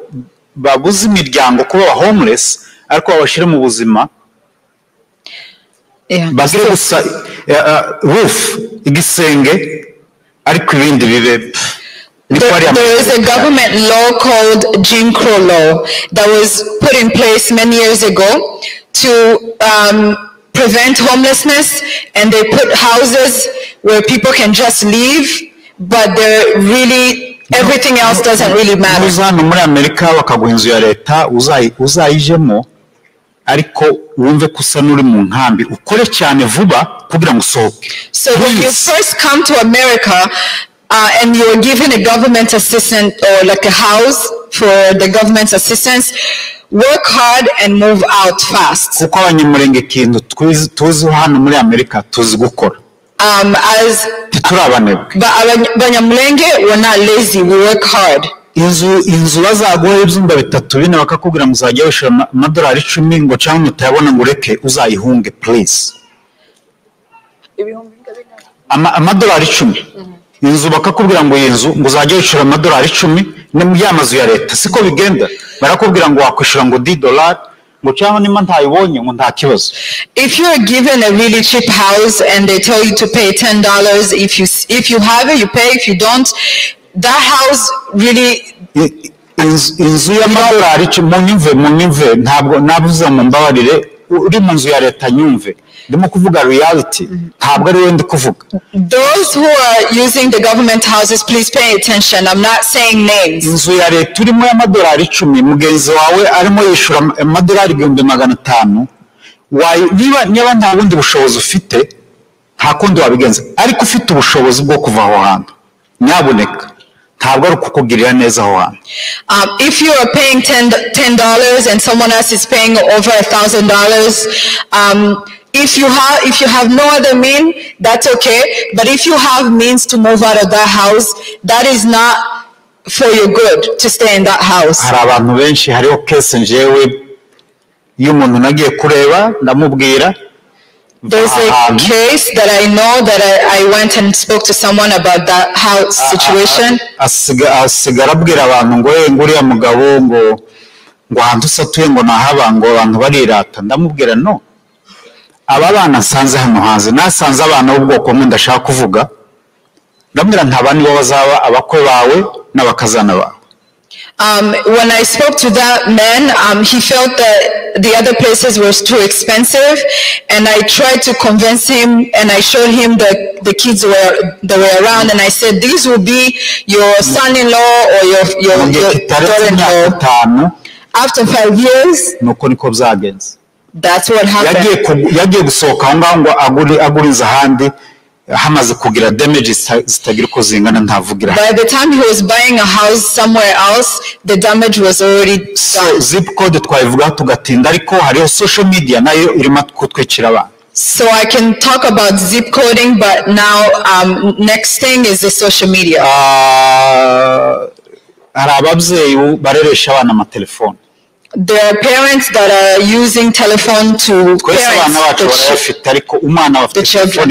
babuze imiryango kuba homeless ariko babashire mu buzima bagire gusa roof igisenge ariko ibindi bibe. There is a government law called Jim Crow law that was put in place many years ago to prevent homelessness, and they put houses where people can just leave, but they're really everything else doesn't really matter. Uzana muri Amerika bakaguha inzu ya leta uzayijemo ariko wumve kusa nuri mu nkambi ukore cyane vuba kugira ngo usohoke. So when you first come to America and you're given a government assistance or like a house for the government's assistance, work hard and move out fast. Kuko abanyamurenge kintu tuzi hano muri Amerika tuzi gukora. As abanyamurenge, we're not lazy, we work hard. Inzu bazaguha ibyumba 3-4 bakakubwira muzajya wishura amadolari 10 ngo cyangwa utayabona ngo ureke uzayihunge please. Amadolari 10. Inzu bakakubwira ngo inzu ngo uzajya wishura amadolari 10 ne mu yamazu ya leta siko bigenda. Barakubwira ngo wakwishura ngo $10 ngo cyangwa nima ntayibonye ngo nta kibazo. If you are given a really cheap house and they tell you to pay $10, if you have it you pay, if you don't, that house really inzu y'amadolari munyumve ntabwo nabuze mu mbabarire uri mu nzu ya leta nyumve ndimo kuvuga reality ntabwo ari wende kuvuga. Those who are using the government houses, please pay attention. I'm not saying names. Inzu ya leta urimo y'amadolari 10 mugenzi wawe arimo yishura amadolari 500 niba nta bundi bushobozi ufite nta kundi wabigenza ariko ufite ubushobozi bwo kuva aho hantu nyaboneka ntabwo ari kukugirira neza aho hantu. If you are paying $10 and someone else is paying over $1,000, if you have no other mean, that's okay. But if you have means to move out of that house, that is not for your good to stay in that house. Hari abantu benshi hariho case njewe y'umuntu nagiye kureba ndamubwira. There's a case that I know that I went and spoke to someone about that house situation. Asigara abwira abantu ngo nguriya mugabo ngo ahantu satuye ngo nahaba ngo abantu barirata ndamubwira no. Aba bana sanze hano hanze nasanze abana ubwoko mu ndashaka kuvuga ndamubwira ntabani bo bazaba abakwe bawe n'abakazana bawe. When I spoke to that man, he felt that the other places were too expensive, and I tried to convince him, and I showed him that the kids that were around, and I said, these will be your son-in-law or your daughter-in-law. After 5 years, that's what happened. Yagiye gusohoka aho ngo aguriza handi hamaze kugira damages zitagira ko zingana ntavugira. By the time he was buying a house somewhere else, the damage was already done. So zip code twayivuga tugatinda ariko hariho social media nayo irimo kutwekira abantu. So I can talk about zip coding, but now next thing is the social media. Hari ababyeyi bareresha abana amatelefone. There are parents that are using telephone to parents the children.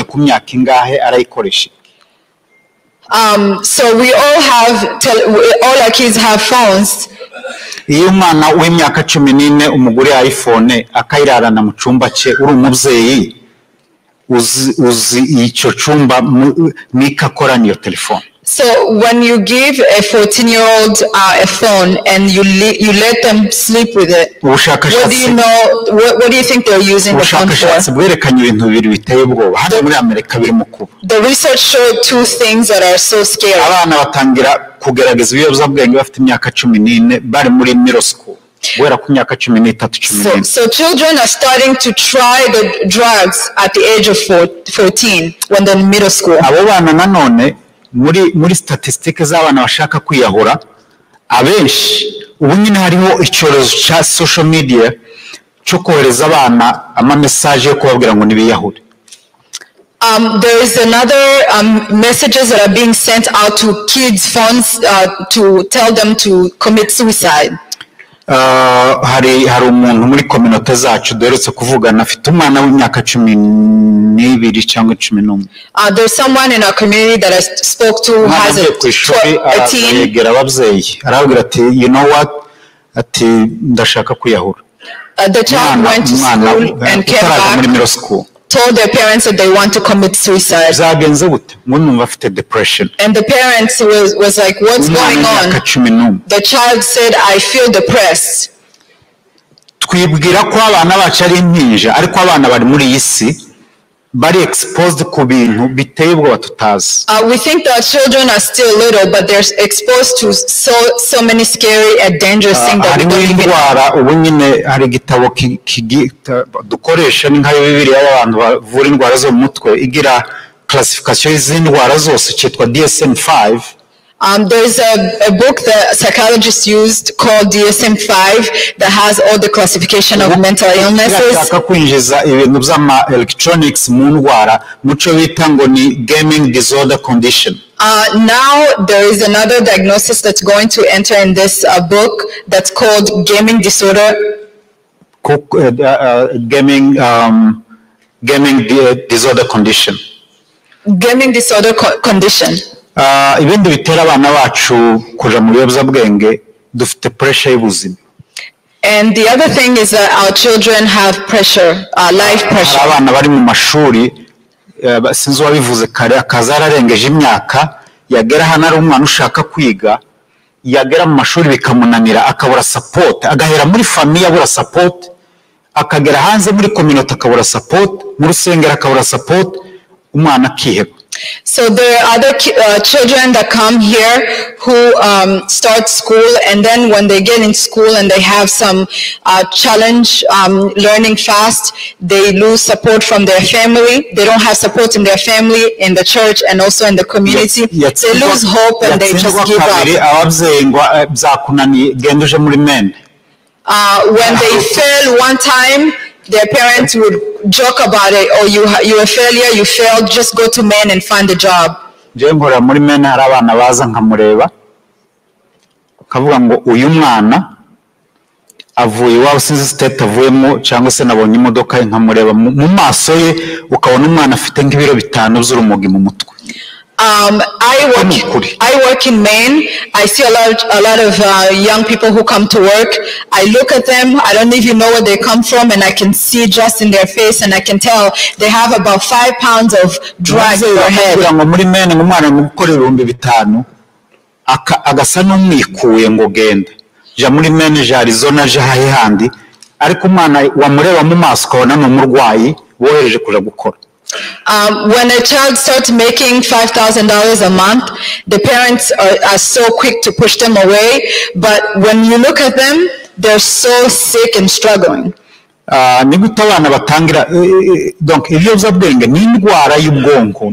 So we all have, all our kids have phones. Iyo umwana w'imyaka 14 umugure iPhone akayirarana mu cyumba cye uri umubyeyi uzi icyo cyumba nikakora niyo telefone. So when you give a 14-year-old a phone and you let them sleep with it, what do you know? What do you think they're using the phone for? The research showed two things that are so scary. So children are starting to try the drugs at the age of 14 when they're in middle school. muri statistique z'abana bashaka kwiyahura abenshi ubu nyine hariho icyorezo cya social media cyo kohereza abana ama message yo kubabwira ngo nibiyahure. There is another messages that are being sent out to kids' phones to tell them to commit suicide. Hari umuntu muri community zacu duherutse kuvugana afite umwana w'imyaka 12 cyangwa 11. There's someone in our community that I spoke to has a teen. Yegera ababyeyi arabwira ati you know what ati ndashaka kwiyahura. The child went to school and came back. Told their parents that they want to commit suicide. Depression. And the parents was like, what's going on? The child said, I feel depressed. Bari exposed ku bintu biteye ubwoba tutazi. We think that children are still little, but they're exposed to so many scary and dangerous things that we don't even know. Ubu nyine hari igitabo dukoresha ni nkayo Bibiliya y'abantu bavura indwara zo mu mutwe igira classification y'indwara zose cyitwa DSM-5. There's a book that psychologists used called DSM-5 that has all the classification of mental illnesses. Electronics gaming disorder condition. Now there is another diagnosis that's going to enter in this book that's called gaming disorder. Gaming disorder condition. Gaming disorder condition. Ibindi bitera abana bacu kuja mu biyobyabwenge dufite pressure y'ubuzima. And the other thing is that our children have pressure, life pressure. Abana bari mu mashuri sinzi wabivuze kare akazararengeje imyaka yagera hano ari umwana ushaka kwiga yagera mu mashuri bikamunanira akabura support agahera muri famille abura support akagera hanze muri community akabura support mu rusengero akabura support umwana akiheba. So there are other children that come here who start school, and then when they get in school and they have some challenge learning fast, they lose support from their family. They don't have support in their family, in the church, and also in the community. They lose hope and they just give up. When they fail one time, their parents would joke about it. Oh, you're a failure, you failed, just go to men and find a job. Nkora muri men hari abana baza nkamureba akavuga ngo uyu mwana avuye iwabo sinzi state avuyemo cyangwa se nabonye imodoka nkamureba mu maso ye ukabona umwana afite nk'ibiro 5 z'urumogi mu mutwe. I work in Maine. I see a lot of young people who come to work. I look at them. I don't even know where they come from, and I can see just in their face, and I can tell they have about 5 pounds of drugs in their head. Agasa n'umwikuye ngo genda ja muri manager Arizona je hahandi ariko umwana wamureba mu maso ukabona n'umurwayi wohereje kuja gukora. When a child starts making $5,000 a month, the parents are so quick to push them away. But when you look at them, they're so sick and struggling. Nigute abana batangira donc ibiyobyabwenge ni indwara y'ubwonko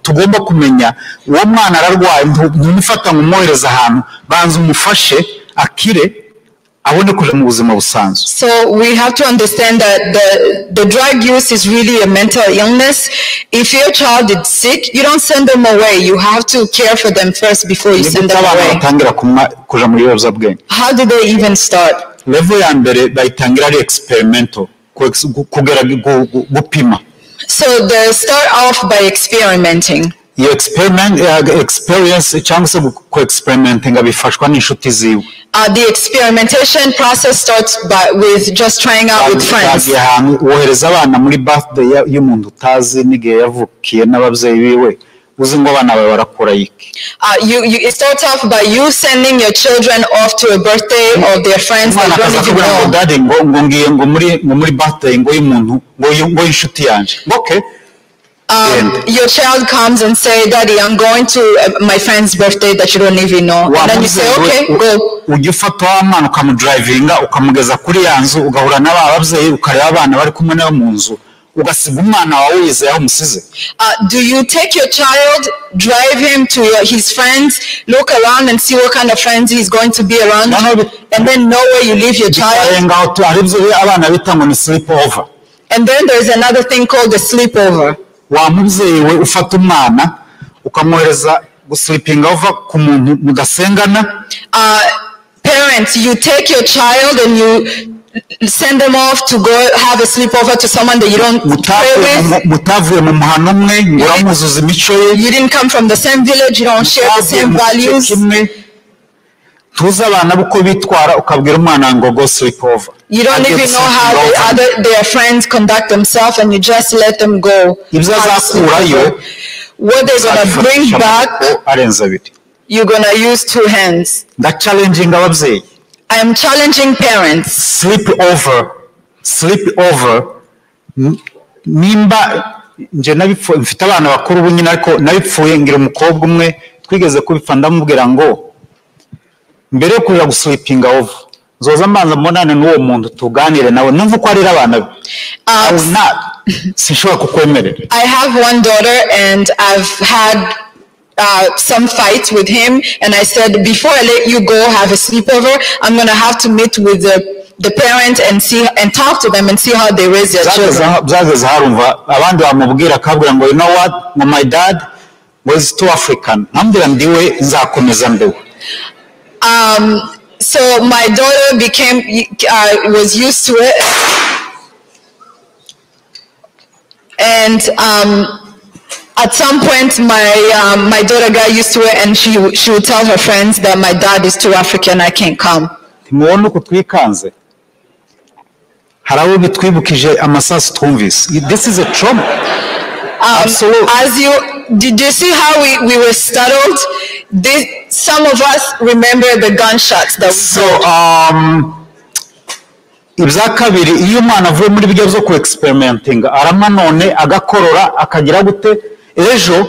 tugomba kumenya uwo mwana ararwaye ntumufata ngo umwohereze ahantu banza umufashe akire abone kuja mu buzima busanzwe. So we have to understand that the drug use is really a mental illness. If your child is sick, you don't send them away. You have to care for them first before you send them away. How do they even start? Level ya mbere bayitangira ari experimental kugera gupima. So they start off by experimenting. You experience cyangwa se experimenting abifashwa n'inshuti ziwe. The experimentation process starts with just trying out with friends. Wohereza abana muri birthday y'umuntu utazi n'igihe yavukiye n'ababyeyi biwe uzi ngo abana bawe barakura iki. It starts off by you sending your children off to a birthday of their friends that you don't even know. Daddy ngo ngiye ngo muri birthday ngo y'umuntu ngo inshuti yanje. Okay. Your child comes and say, Daddy, I'm going to my friend's birthday that you don't even know. And then you say, okay, go. Ujya ufata wa mwana ukamudrivinga ukamugeza kuri ya nzu ugahura n'ababyeyi ukareba abana bari kumwe nawe mu nzu ugasiga umwana wawe wizeye aho umusize. Do you take your child, drive him to his friends, look around and see what kind of friends he's going to be around, and then know where you leave your child? Abana bita ngo ni sleep over. And then there's another thing called the sleepover. Wa mubyeyi we ufata umwana ukamwohereza gusleepinga over ku muntu mugasengana. Parents, you take your child and you send them off to go have a sleepover to someone that you don't play with. Mutavuye mu muhano umwe ngo uramuzuza imico ye. You didn't come from the same village, you don't share the same values. Tuzi abana buko bitwara ukabwira umwana ngo go sleep over. You don't even know how their friends conduct themselves, and you just let them go. What they're going to bring back, you're going to use two hands. That challenging ababyeyi. I am challenging parents. Sleep over. Nimba nje nabipfuye mfite abana bakuru ubu nyine ariko nabipfuye ngira umukobwa umwe twigeze kubipfa ndamubwira ngo mbere yo kuja gusleepinga over zoza mbanza mbonane n'uwo muntu tuganire nawe numva ko ari abana be. Sinshobora kukwemerera. I have one daughter and I've had some fights with him, and I said, before I let you go have a sleepover, I'm going to have to meet with the parents and see and talk to them and see how they raise their children. Abandi bamubwira kabwira ngo you know what, my dad was too African. Ambira ndiwe nzakomeza mbewe. So my daughter was used to it, and at some point my daughter got used to it, and she would tell her friends that my dad is too African, I can't come. Timubona uko twikanze harawo bitwibukije amasasu twumvise. This is a trauma. Did you see how we were startled? Some of us remember the gunshots that we heard. Ibya kabiri iyo umwana avuye muri bijya byo ku experimenting arama none agakorora akagira gute ejo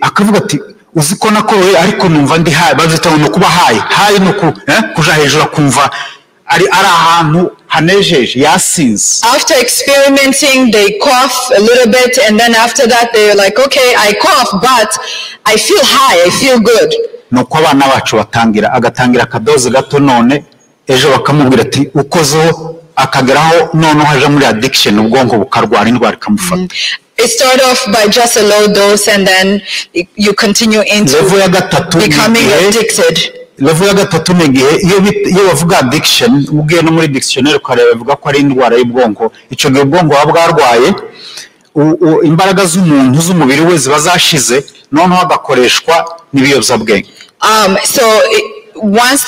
akavuga ati uziko nakoroye ariko numva ndi hayi bazita no kuba hayi no kuja hejuru akumva ari ahantu hanejeje yasinze. After experimenting, they cough a little bit, and then after that they're like, okay, I cough, but I feel high, I feel good. Nuko abana bacu agatangira akadoze gato none ejo bakamubwira ati ukozeho akageraho none haje muri addiction ubwonko bukarwara indwara ikamufata. It started off by just a low dose, and then you continue into becoming addicted. Level ya gatatu negihe iyo bavuga addiction ubwiye no muri dictionary ukareba bavuga ko ari indwara y'ubwonko. Ico gihe ubwonko bwarwaye imbaraga z'umuntu z'umubiri we ziba zashize noneho agakoreshwa n'ibiyobyabwenge. So once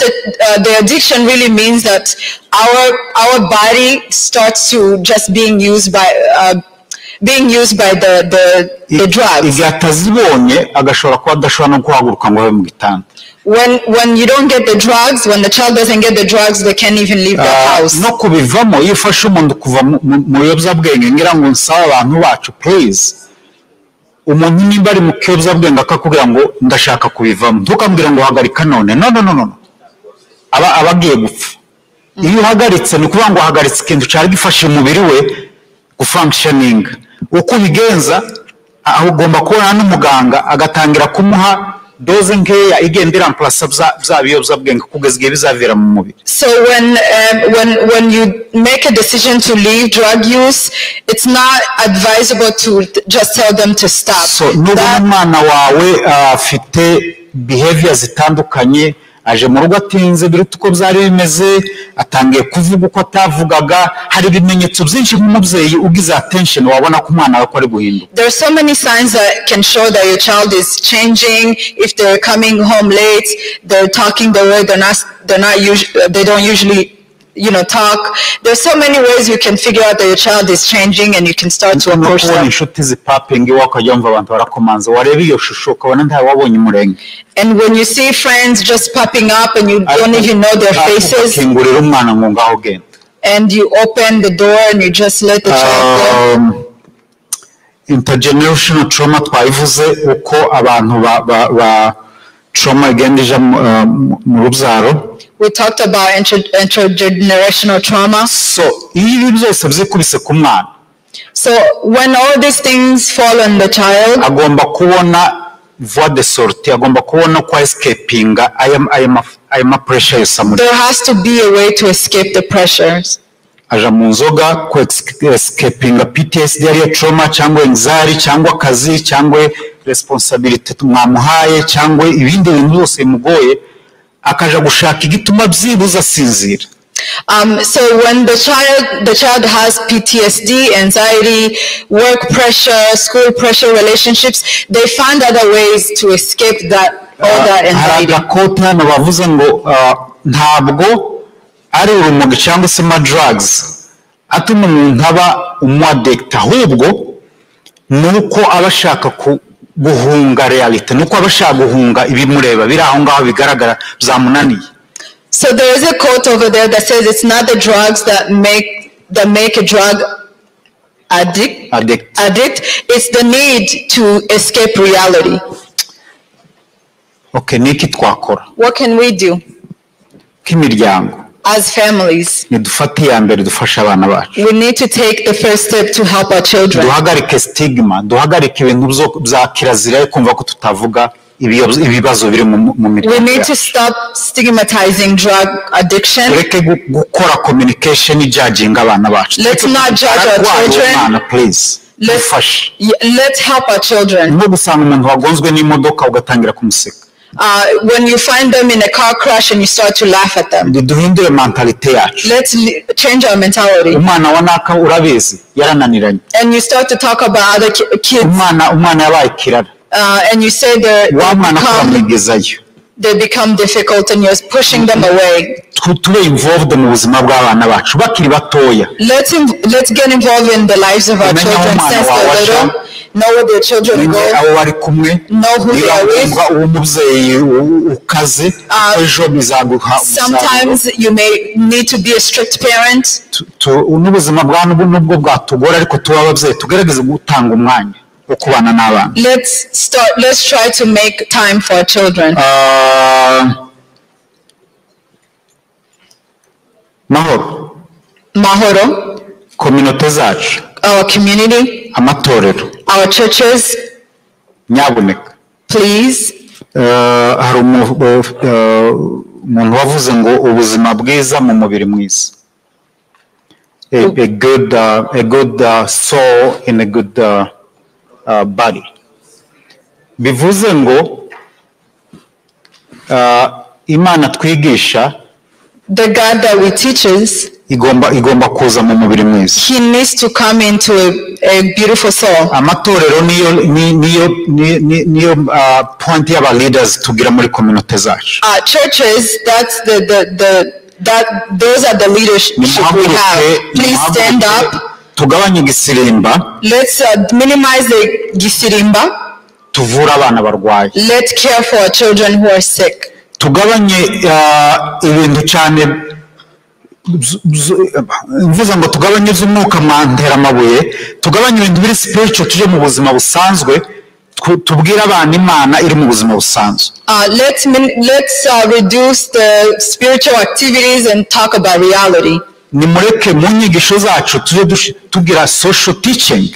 the addiction really means that our body starts to just being used by the drugs. Igatazibonye agashobora kuba adashobora no guhaguruka ngo abe mu gitanda. When you don't get the drugs, when the child doesn't get the drugs, they can't even leave the house. No kubivamo iyo ufashe umuntu kuva mu biyobyabwenge ngira ngo nsaba abantu bacu please. Umuntu nimba ari mu kiyobyabwenge akakubwira ngo ndashaka kubivamo ntukambwira ngo hagarika none. No. Abagiye gupfa. Iyo uhagaritse ni kuvuga ngo hagaritse ikintu cyari gifashe umubiri we gufunctioning. Uko bigenza ugomba kubona n'umuganga agatangira kumuha doze nkeya igenda iramplasa bya biyobyabwenge kugeza igihe bizavira mu mubiri. So when you make a decision to leave drug use, it's not advisable to just tell them to stop. So n'umwana wawe afite behavior zitandukanye aje mu rugo atinze biruta uko byari bimeze atangiye kuvuga uko atavugaga hari ibimenyetso byinshi nk'umubyeyi ugize attention wabona ko umwana wawe ari guhinduka. There are so many signs that can show that your child is changing. If they're coming home late, they're talking the way they don't usually talk. There's so many ways you can figure out that your child is changing, and you can start to approach them. And when you see friends just popping up and you don't even know their faces, and you open the door and you just let the child go. Intergenerational trauma twayivuze uko abantu ba trauma igenda ija mu rubyaro. We talked about intergenerational trauma. So ibi byose byikubise ku mwana. So when all these things fall on the child, agomba kubona voie de sortie, agomba kubona ko escapinga ayama pressure yosamuri. There has to be a way to escape the pressures. Aja mu nzoga ku escapinga PTSD yari trauma cyangwa anxiety cyangwa akazi cyangwa responsibility mwamuhaye cyangwa ibindi bintu byose bimugoye akaja gushaka igituma byibuza sinzira. So when the child has PTSD, anxiety, work pressure, school pressure, relationships, they find other ways to escape all that anxiety. Harakota no bavuze ngo ntabwo ari urumogi cyangwa se ma drugs atuma umuntu aba umaddict, ahubwo nuko abashaka guhunga reality, nuko abashaka guhunga ibimureba biri aho ngaho bigaragara byamunaniye. So there is a quote over there that says it's not the drugs that make a drug addict. It's the need to escape reality. Okay, niki twakora? What can we do? Kimiryango. As families, we need to take the first step to help our children. Duhagarike stigma, duhagarike ibintu bya kirazira kumva ko tutavuga ibibazo biri mu miryango. We need to stop stigmatizing drug addiction. Reke gukora communication ijudging abana bacu. Let's not judge our children. Please. Let's help our children. Ngo gusanga umuntu wagonzwe n'imodoka ugatangira kumuseka. When you find them in a car crash and you start to laugh at them. Let's change our mentality. And you start to talk about other kids. And you say they become difficult and you're pushing them away. Let's get involved in the lives of our children since they're little. Know where their children go. Know who they are with. Sometimes you may need to be a strict parent. Let's try to make time for our children. Mahoro. Our community. Our churches. Please. Hari umuntu wavuze ngo ubuzima bwiza mu mubiri mwiza. A good soul in a good body. Bivuze ngo Imana twigisha, the God that we teaches, igomba kuza mu mubiri mwiza. He needs to come into a beautiful soul. Amatorero niyo point y'aba leaders tugira muri community zacu. Churches, that's those are the leadership we have. Please stand up. Tugabanye gisirimba. Let's minimize the gisirimba. Tuvura abana barwaye. Let's care for our children who are sick. Tugabanye ibintu cyane mvuze ngo tugabanye z'umwuka mantera amabuye, tugabanye ibintu biri spiritual tuje mu buzima busanzwe, tubwira abana Imana iri mu buzima busanzwe. Let's reduce the spiritual activities and talk about reality. Nimureke mu nyigisho zacu tuje tugira social teaching.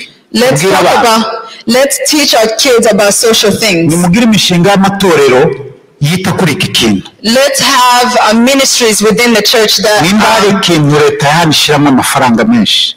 Let's teach our kids about social things. Nimugire imishinga y'amatorero yita kuri iki kintu. Let's have ministries within the church that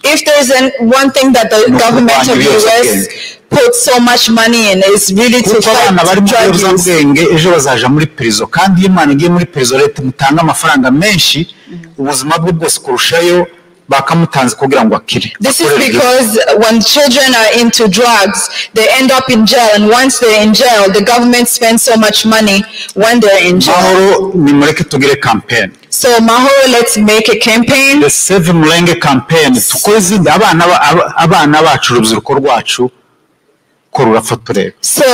if there's one thing that the government of the US puts so much money in is really to fight drug use. Ejo bazaja muri prison kandi Imana igiye muri prison leta mutanga amafaranga menshi ubuzima bwe bwose kurushayo bakamutanze kugira ngo akire. This is because when children are into drugs, they end up in jail, and once they're in jail, the government spends so much money when they're in jail. So Mahoro, let's make a campaign. The Save Mulenge campaign. Tukoze abana bacu urubyiruko rwacu ko rurafotorera. So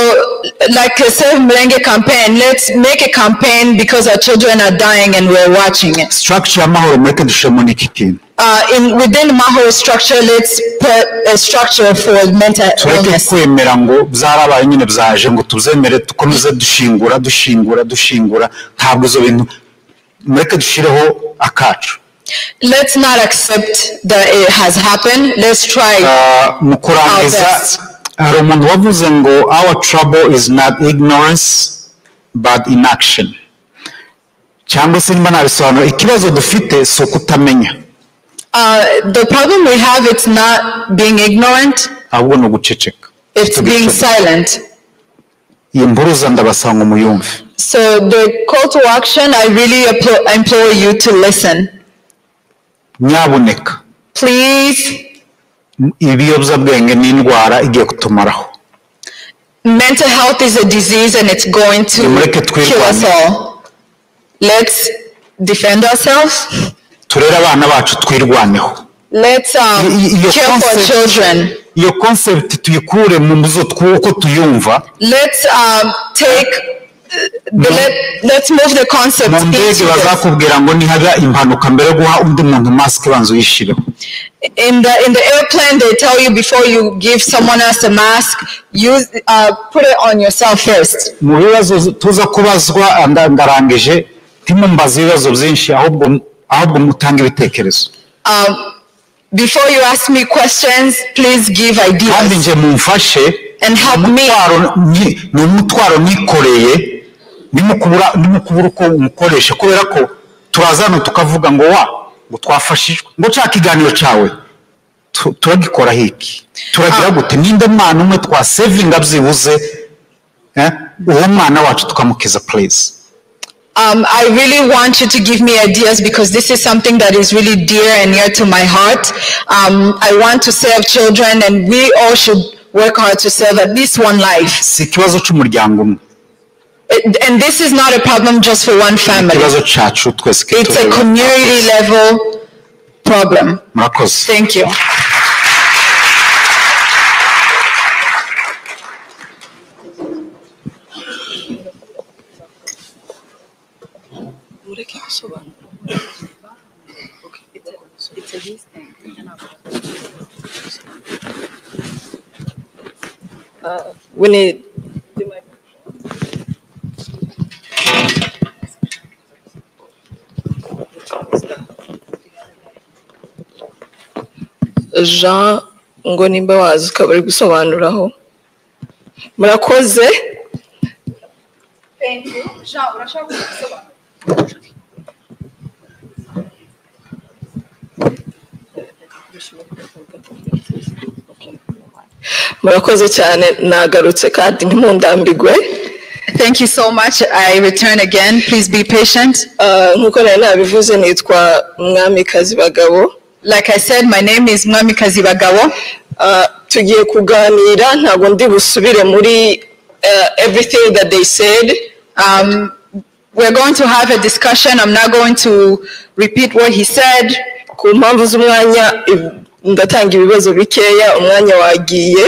like a Save Mulenge campaign, let's make a campaign because our children are dying and we're watching it. Structure Mahoro mureke dushemo niki kintu. Within Mahoro structure, let's put a structure for mental illness. Kwemera ngo byarabaye nyine byaje ngo tuzemere dukomeze dushingura ntabwo zo bintu mureke dushireho akacu. Let's not accept that it has happened. Let's try. Mukurangiza hari umuntu wavuze ngo our trouble is not ignorance but inaction. Cyangwa se nimba nabisobanura ikibazo dufite so kutamenya. The problem we have, it's not being ignorant. Ahubwo no guceceka. It's being silent. Imburuza ndabasanga muyumve. So the call to action, I really implore you to listen. Nyabuneka. Please. Ibiyobyabwenge ni indwara igiye kutumaraho. Mental health is a disease and it's going to kill us all. Let's defend ourselves. Turere abana bacu twirwaneho. Let's care for children. Iyo concept tuyikure mu muzo twuko tuyumva. Let's let's move the concept into this. Bazakubwira ngo nihaga impanuka mbere guha undi muntu mask banzo yishireho. In the airplane, they tell you before you give someone else a mask, put it on yourself first. Mu bibazo tuza kubazwa ndarangije timumbaza ibibazo byinshi ahubwo mutanga ibitekerezo. Before you ask me questions, please give ideas. Kandi nje mumfashe and help me. Ni umutwaro nikoreye nimukubura uko umukoresha kubera ko turazana tukavuga ngo ngo twafashijwe ngo cyaka iganiro cawe turagikora hiki turagira gute ninde mwana umwe twa saving abyibuze uwo mwana wacu tukamukiza please. I really want you to give me ideas because this is something that is really dear and near to my heart. I want to save children and we all should work hard to save at least one life. Si kibazo cy'umuryango umwe. And this is not a problem just for one family. It's a community level problem. Thank you. We need Jean ngo nimba wazi ukaba uri gusobanuraho. Murakoze. Thank you. Jean, urashaka gusobanura? Murakoze cyane nagarutse kandi ntimundambigwe. Thank you so much. I return again. Please be patient. Nkuko nari nabivuze nitwa Mwamikazi Bagabo. Like I said, my name is Mwamikazi Bagabo. Tugiye kuganira ntabwo ndi busubire muri everything that they said. We're going to have a discussion. I'm not going to repeat what he said. Ku mpamvu z'umwanya ndatanga ibibazo bikeya umwanya wagiye.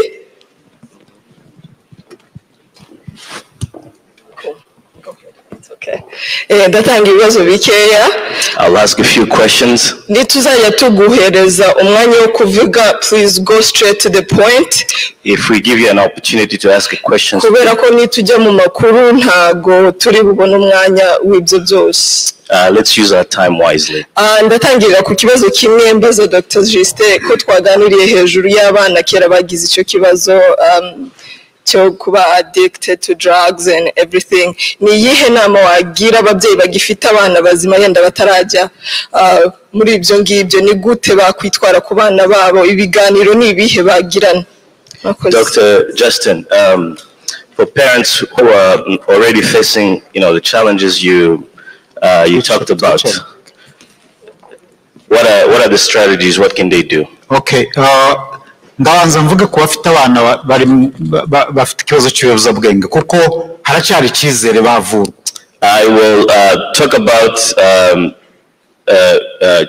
Ndatanga ibibazo bikeya. I'll ask a few questions. Nituzajya tuguhereza umwanya wo kuvuga, please go straight to the point. If we give you an opportunity to ask a question. Kubera ko nitujya mu makuru ntago turi bubone umwanya w'ibyo byose. Let's use our time wisely. Ndatangirira ku kibazo kimwe mbaza Dr. Justin ko twaganiriye hejuru y'abana kera bagize icyo kibazo cyo kuba addicted to drugs and everything. Ni yihe nama wagira ababyeyi bagifite abana bazima yenda batarajya muri ibyo ngibyo, ni gute bakwitwara ku bana babo, ibiganiro ni ibihe bagirana? Dr. Justin, for parents who are already facing, the challenges you talked about, what are the strategies? What can they do? Okay. Ndabanza mvuge ko bafite abana bafite ikibazo cy'ibiyobyabwenge kuko haracyari icyizere bavurwa. I will talk about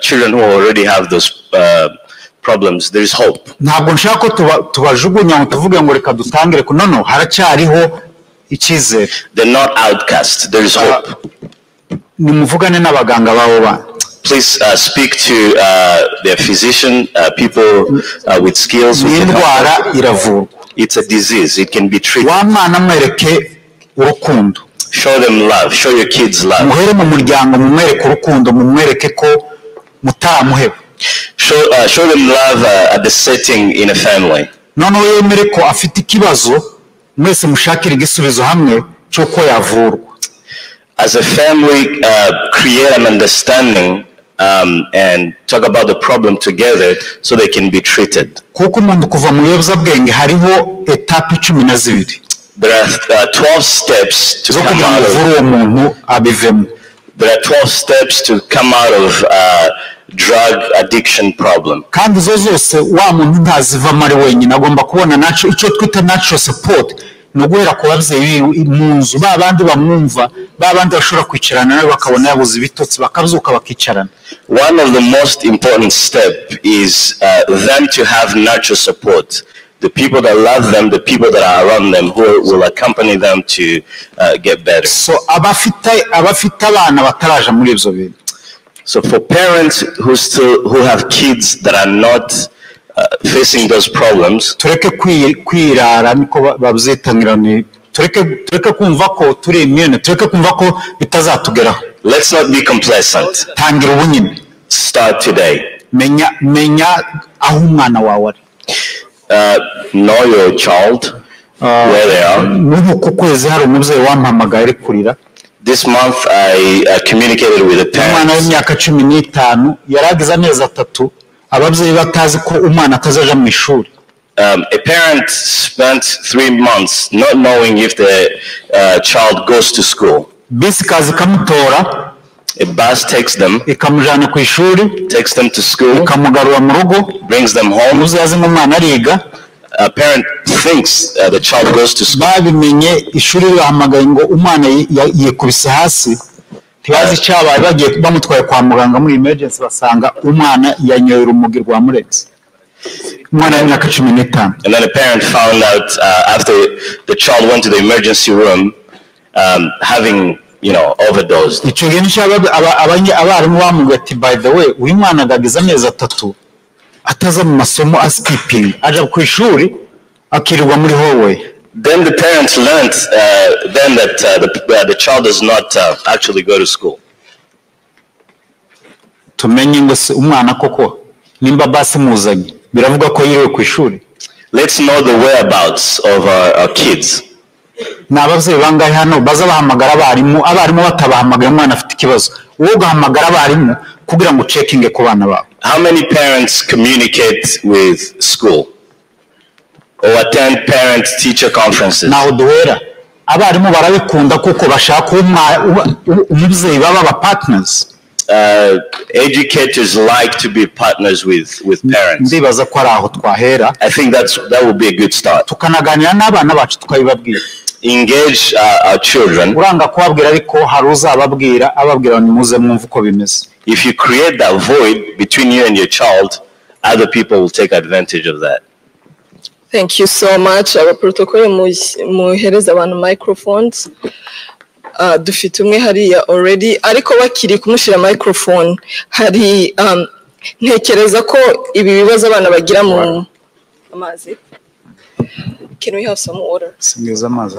children who already have those problems, there is hope. Ntabwo nshaka ko tubajugunya ngo tuvuge ngo reka dutangire ko nono haracyariho icyizere. They're not outcast. There is hope. Nimuvugane n'abaganga babo bana. Please speak to their physician, people with skills. Indwara iravurwa. It's a disease. It can be treated. Wa mwana mwereke urukundo. Show them love. Show your kids love. Muhere mu muryango mumwereke urukundo, mumwereke ko mutaramuheba. Show them love at the setting in a family. None yemere ko afite ikibazo mwese mushakira igisubizo hamwe cyuko yavurwa. As a family, create an understanding and talk about the problem together so they can be treated. Kuko umuntu kuva mu yobuzabwenge hariho etape 12. There are 12 steps to come out of. There are 12 steps to come out of drug addiction problem. Kandi zo zose wa muntu ntaziva mari wenyine agomba kubona naco icyo twita natural support no guhera ku babyeyi mu nzu babandi bamwumva babandi bashobora kwicarana nawe bakabona yabuze ibitotsi bakabyuka bakicarana. One of the most important step is them to have natural support. The people that love them, the people that are around them, who will accompany them to get better. So abafite abana bataraja muri ibyo bintu. So for parents who have kids that are not facing those problems, tureke kwirara niko babyitangira ni tureke kumva ko turi immune, tureke kumva ko bitazatugeraho. Let's not be complacent. Tangira ubunyine. Start today. Menya aho umwana wawe ari. Know your child, where they are. This month I communicated with the parents. A parent spent 3 months not knowing if the child goes to school. A bus takes them, takes them to school, brings them home. A parent thinks the child goes to school. And then a parent found out after the child went to the emergency room having overdosed. By the way, wimana gagiza amezi 3 ataza mu masomo askiping aja ku ishuri akirirwa muri hallway. Then the parents learned then that the child does not actually go to school. Tumenye ngo umwana koko nimba basi muzanye biravuga ko yiriwe ku ishuri. Let's know the whereabouts of our kids. Nabavyeyi bangahe hano baza bahamagara abarimu batabahamagaye umwana afite ikibazo wowe gahamagara abarimu kugira ngo checking ku bana babo. How many parents communicate with school or attend parent-teacher conferences? Now duhera abarimu barabikunda kuko bashaka umuvyeyi baba partners. Educators like to be partners with parents. Ndibaza ko araho twahera. I think that would be a good start. Tukanaganira n'abana bacu tukabibabwira. Engage our children. Uranga kubabwira ariko haruza ababwira ni muze mwumva uko bimeze. If you create that void between you and your child, other people will take advantage of that. Thank you so much. Our protocol muhereza abantu microphones. Dufite umwe hariya already ariko bakiri kumushira microphone hari ntekereza ko ibi bibazo abana bagira mu amazi. Can we have some water? Singeza amazi.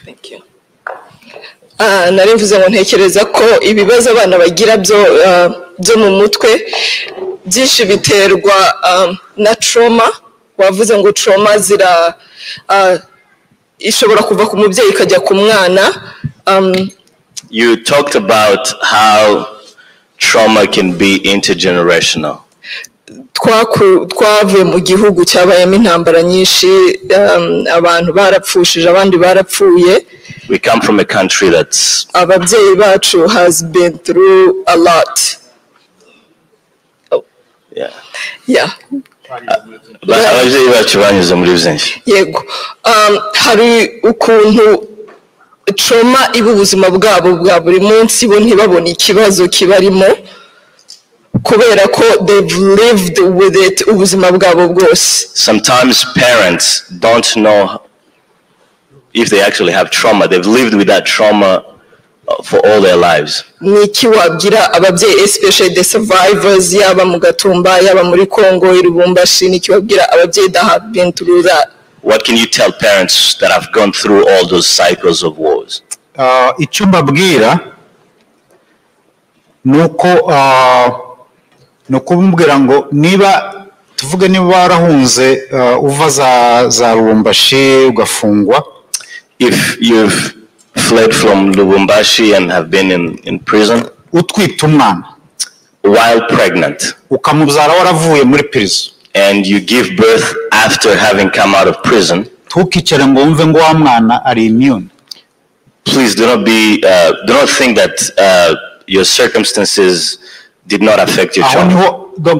Thank you. Narivuze ngo ntekereza ko ibibazo abana bagira byo mu mutwe byinshi biterwa na trauma. Wavuze ngo trauma ishobora kuva ku mubyeyi ikajya ku mwana. You talked about how trauma can be intergenerational. Twavuye mu gihugu cyabayemo intambara nyinshi, abantu barapfushije abandi barapfuye. We come from a country that's ababyeyi bacu has been through a lot. Yeah. Yeah. ababyeyi bacu banyuze muri byinshi. Yego, hari ukuntu trauma iba ubuzima bwabo bwa buri munsi bo ntibabone ikibazo kibarimo kubera ko they've lived with it ubuzima bwabo bwose. Sometimes parents don't know if they actually have trauma. They've lived with that trauma for all their lives. Niki wabwira ababyeyi, especially the survivors, yaba mu Gatumba yaba muri Congo irubumbashi, niki wabwira ababyeyi that have been through that? What can you tell parents that have gone through all those cycles of wars? Icyo mbabwira nuko bumubwira ngo niba tuvuge niba warahunze uva za Lubumbashi ugafungwa. If you've fled from Lubumbashi and have been in prison, utwite umwana while pregnant, ukamubyara waravuye muri prison, and you give birth after having come out of prison, tukicare ngo wumve ngo wa mwana ari immune. Please do not think that your circumstances did not affect your child.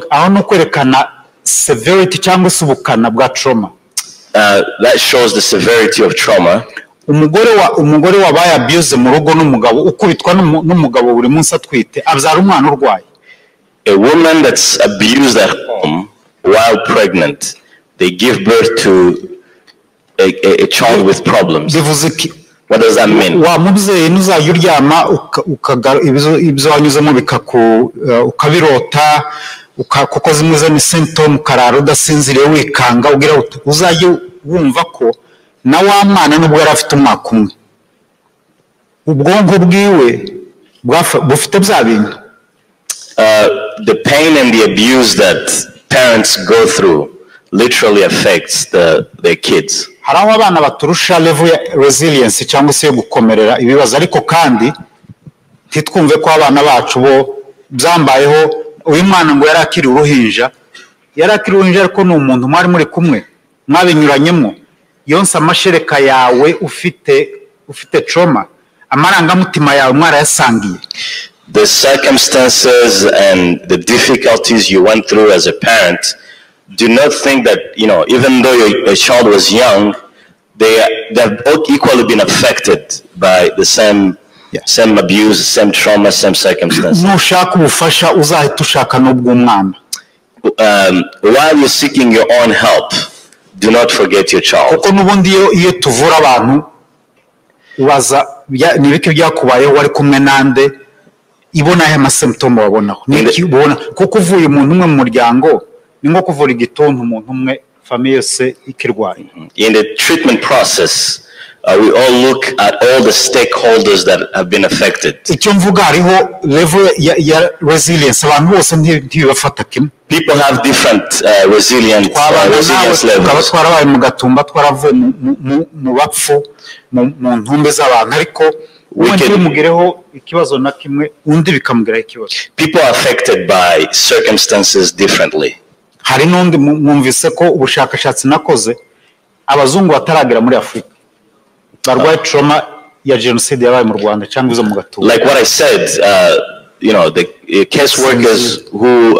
aho no kwerekana severity cyangwa se ubukana bwa trauma. That shows the severity of trauma. umugore wabaye abuse mu rugo n'umugabo ukubitwa n'umugabo buri munsi atwite abyara umwana urwaye. A woman that's abused at home while pregnant, they give birth to a child with problems. What does that mean? Wa mubyeyi nuzajya uryama ibyo wanyuzemo ukabirota kuko zimwe ni symptom kararo udasinziriye wikanga ugira uzajye wumva ko na wa mwana nubwo yari afite umwaka umwe ubwonko bwiwe bufite bya bintu. The pain and the abuse that parents go through literally affects their kids. Hari aho abana baturusha level ya resilience cyangwa se yo gukomerera ibibazo, ariko kandi ntitwumve ko abana bacu bo byambayeho. Uyu mwana ngo yarakiri uruhinja ariko ni umuntu mwari muri kumwe mwabinyuranyemo yonse amashereka yawe ufite trauma, amarangamutima yawe mwarayasangiye. The circumstances and the difficulties you went through as a parent, do not think that, even though your child was young, they've equally been affected by the same abuse, same trauma, same circumstances. Nushaka ubufasha uzahita ushaka n'ubw'umwana. While you're seeking your own help, do not forget your child. Kuko nubundi iyo tuvura abantu ubaza nibiki byakubayeho wari kumwe nande ibona aya symptom wabonaho niki ubona kuko uvuye umuntu umwe mu muryango ni nko kuvura igituntu umuntu umwe famille yose ikirwaye. In the treatment process, we all look at all the stakeholders that have been affected. Icyo mvuga hariho level ya resilience abantu bose ntibafata kimwe. People have different resilience levels. Twarabaye mu Gatumba twaravuye mu bapfu mu ntumbe z'abantu, ariko mugireho ikibazo na kimwe undi bikamugiraho ikibazo. People are affected by circumstances differently. Hari n'undi mwumvise ko ubushakashatsi nakoze abazungu bataragera muri Afurika barwaye trauma ya genocide yabaye mu Rwanda cyangwa izo mu Gatumba. Like what I said, the case workers who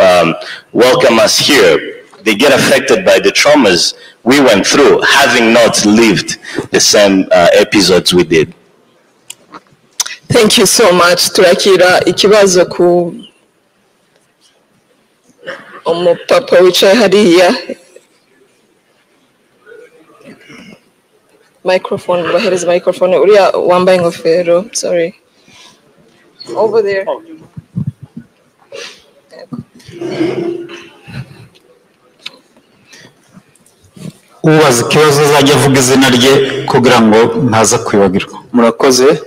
welcome us here, they get affected by the traumas we went through, having not lived the same episodes we did. Thank you so much. Turakira ikibazo ku umupapa wicaye hariya. Microphone, bahereza microphone. Uriya wambaye ingofero, sorry. Over there. Ubaza ikibazo azajya avuga izina rye kugira ngo ntaza kwibagirwa. Murakoze.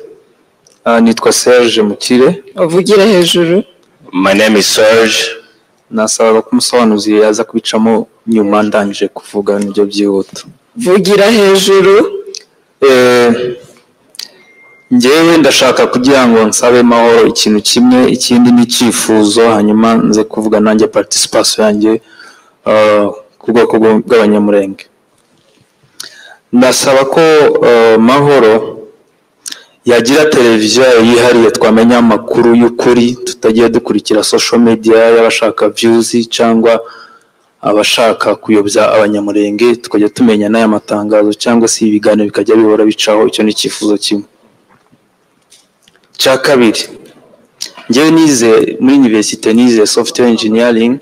Nitwa Serge Mukire. Uvugira hejuru. My name is Serge. Nasaba ko umusobanuzi yaza kubicamo nyuma ndangije kuvuga n'ibyo byihuta. Vugira hejuru. Njyewe ndashaka kugira ngo nsabe mahoro ikintu kimwe, ikindi ni icyifuzo, hanyuma nze kuvuga nanjye participation yanjye ku bwoko bw'abanyamurenge. Ndasaba ko mahoro yagira televiziyo yihariye twamenya amakuru y'ukuri, tutagiye dukurikira social media y'abashaka views cyangwa abashaka kuyobya abanyamurenge tukajya tumenya n'aya matangazo cyangwa se ibiganiro bikajya bihora bicaho. Icyo ni icyifuzo kimwe. Cya kabiri, njyewe nize muri universite nize software engineering,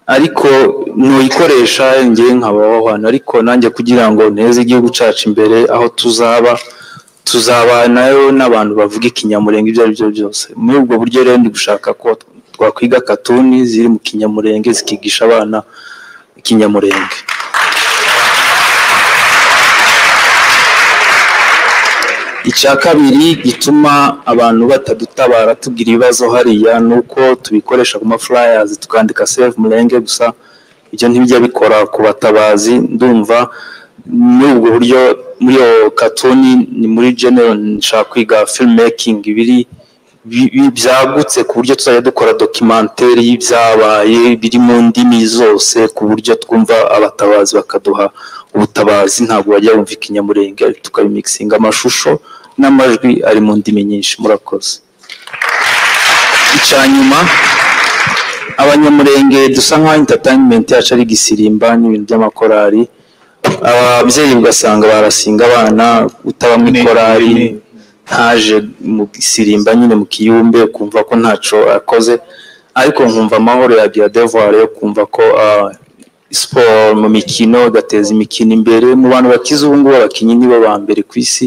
ariko nuyikoresha njyewe nkabaho hano, ariko nanjye kugira ngo neze igihugu cyacu imbere aho tuzaba nayo n'abantu bavuga ikinyamurenge ibyo ari byo byose. Muri ubwo buryo rero ndi gushaka ko twakwiga katuni ziri mu kinyamurenge zikigisha abana ikinyamurenge. Icya kabiri gituma abantu batadutabara tugira ibibazo hariya nuko tubikoresha ku flyers tukandika save murenge gusa, ibyo ntibijya bikora ku batabazi. Ndumva muri ubwo buryo muri yo katuni ni muri general nshaka kwiga filmmaking biri byagutse ku buryo tuzajya dukora documentaire y'ibyabaye biri mu ndimi zose ku buryo twumva abatabazi bakaduha ubutabazi, ntabwo bajya bumva ikinyamurenge tukabimixinga amashusho n'amajwi ari mu ndimi nyinshi. Murakoze. Icyanyuma, abanyamurenge dusa nka entertainment yacu ari gisirimba n'ibintu by'amakorari, ababyeyi ugasanga barasinga abana utaba mu korari ntaje mu gisirimba nyine mu kiyumbe kumva ko ntaco akoze, ariko nkumva amahoro yagira devoir yo kumva ko sport mu mikino gateza imikino imbere mu bantu bakiza ubu ngubu. Abakinyi nibo ba mbere ku isi,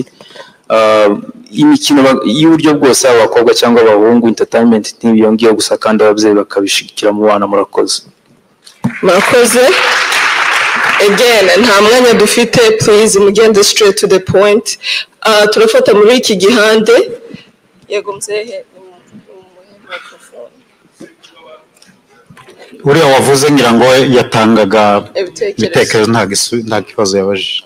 imikino y'uburyo bwose abakobwa cyangwa abahungu, entertainment ntibiyongiye gusa kandi ababyeyi bakabishikira mu bana. Murakoze. Murakoze. Again, nta mwanya dufite, please mugende straight to the point. Turafata muri iki gihande. Yego mzehe microphone. Uriya wavuze ngira ngo yatangaga ibitekerezo nta kibazo yabajije.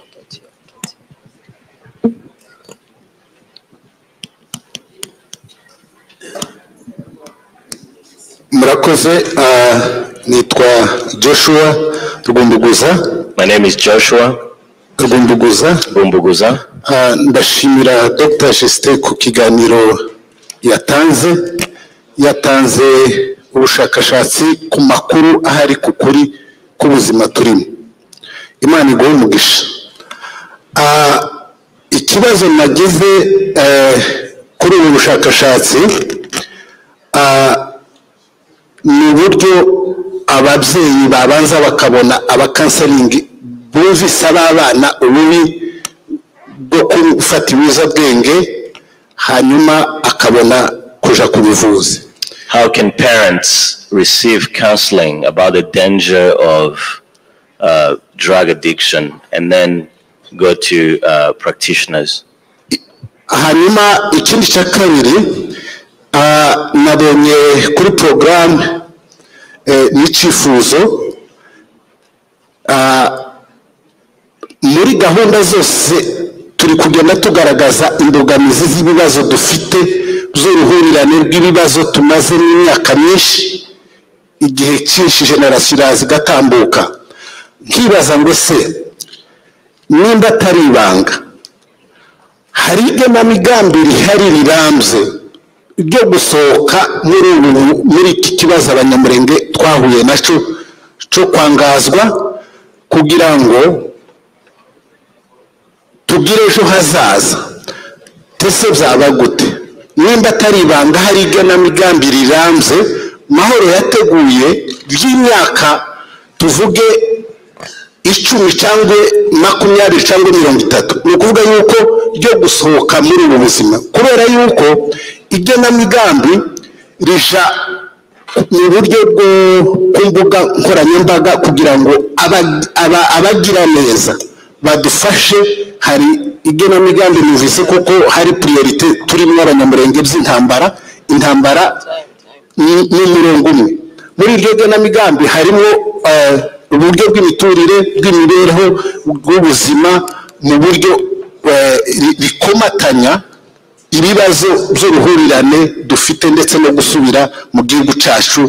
Murakoze. Nitwa Joshua Rwumbuguza. My name is Joshua Rwumbuguza. Ndashimira Dr. Justin ku kiganiro yatanze ubushakashatsi ku makuru ahari ku kuri k'ubuzima turimo. Imana iguhe umugisha. Ikibazo nagize kuri ubu bushakashatsi ni uburyo ababyeyi babanza bakabona abakansaringi bumvise abana ububi bwo gufata ibiyobyabwenge hanyuma akabona kuja ku buvuzi. How can parents receive counseling about the danger of drug addiction and then go to practitioners? Hanyuma ikindi cya kabiri, nabonye kuri porogaramu n'icyifuzo muri gahunda zose turi kugenda tugaragaza imbogamizi z'ibibazo dufite z'uruhurirane rw'ibibazo tumaze n'imyaka myinshi, igihe cyinshi generasiyo zigatambuka. Nkibaza ngo se nimba atari ibanga, hari igenamigambi rihari rirambye ryo gusohoka muri iki kibazo abanyamurenge twahuye nacyo cyo kwangazwa, kugira ngo tugire ejo hazaza. Tese byaba gute nimba atari ibanga? Hari igenamigambi rirambye mahoro yateguye by'imyaka tuvuge 10 cyangwa 20 cyangwa 30, ni ukuvuga yuko ryo gusohoka muri ubu buzima, kubera yuko igenamigambi rija mu buryo bwo kumbuga nkoranyambaga kugira ngo abagira neza badufashe. Hari igenamigambi muvise kuko hari priorite turimo abanyamurenge by'intambara. Intambara ni umurongo umwe. Muri iryo genamigambi harimo uburyo bw'imiturire, bw'imibereho, bw'ubuzima mu buryo bikomatanya ibibazo by'uruhurirane dufite ndetse no gusubira mu gihugu cyacu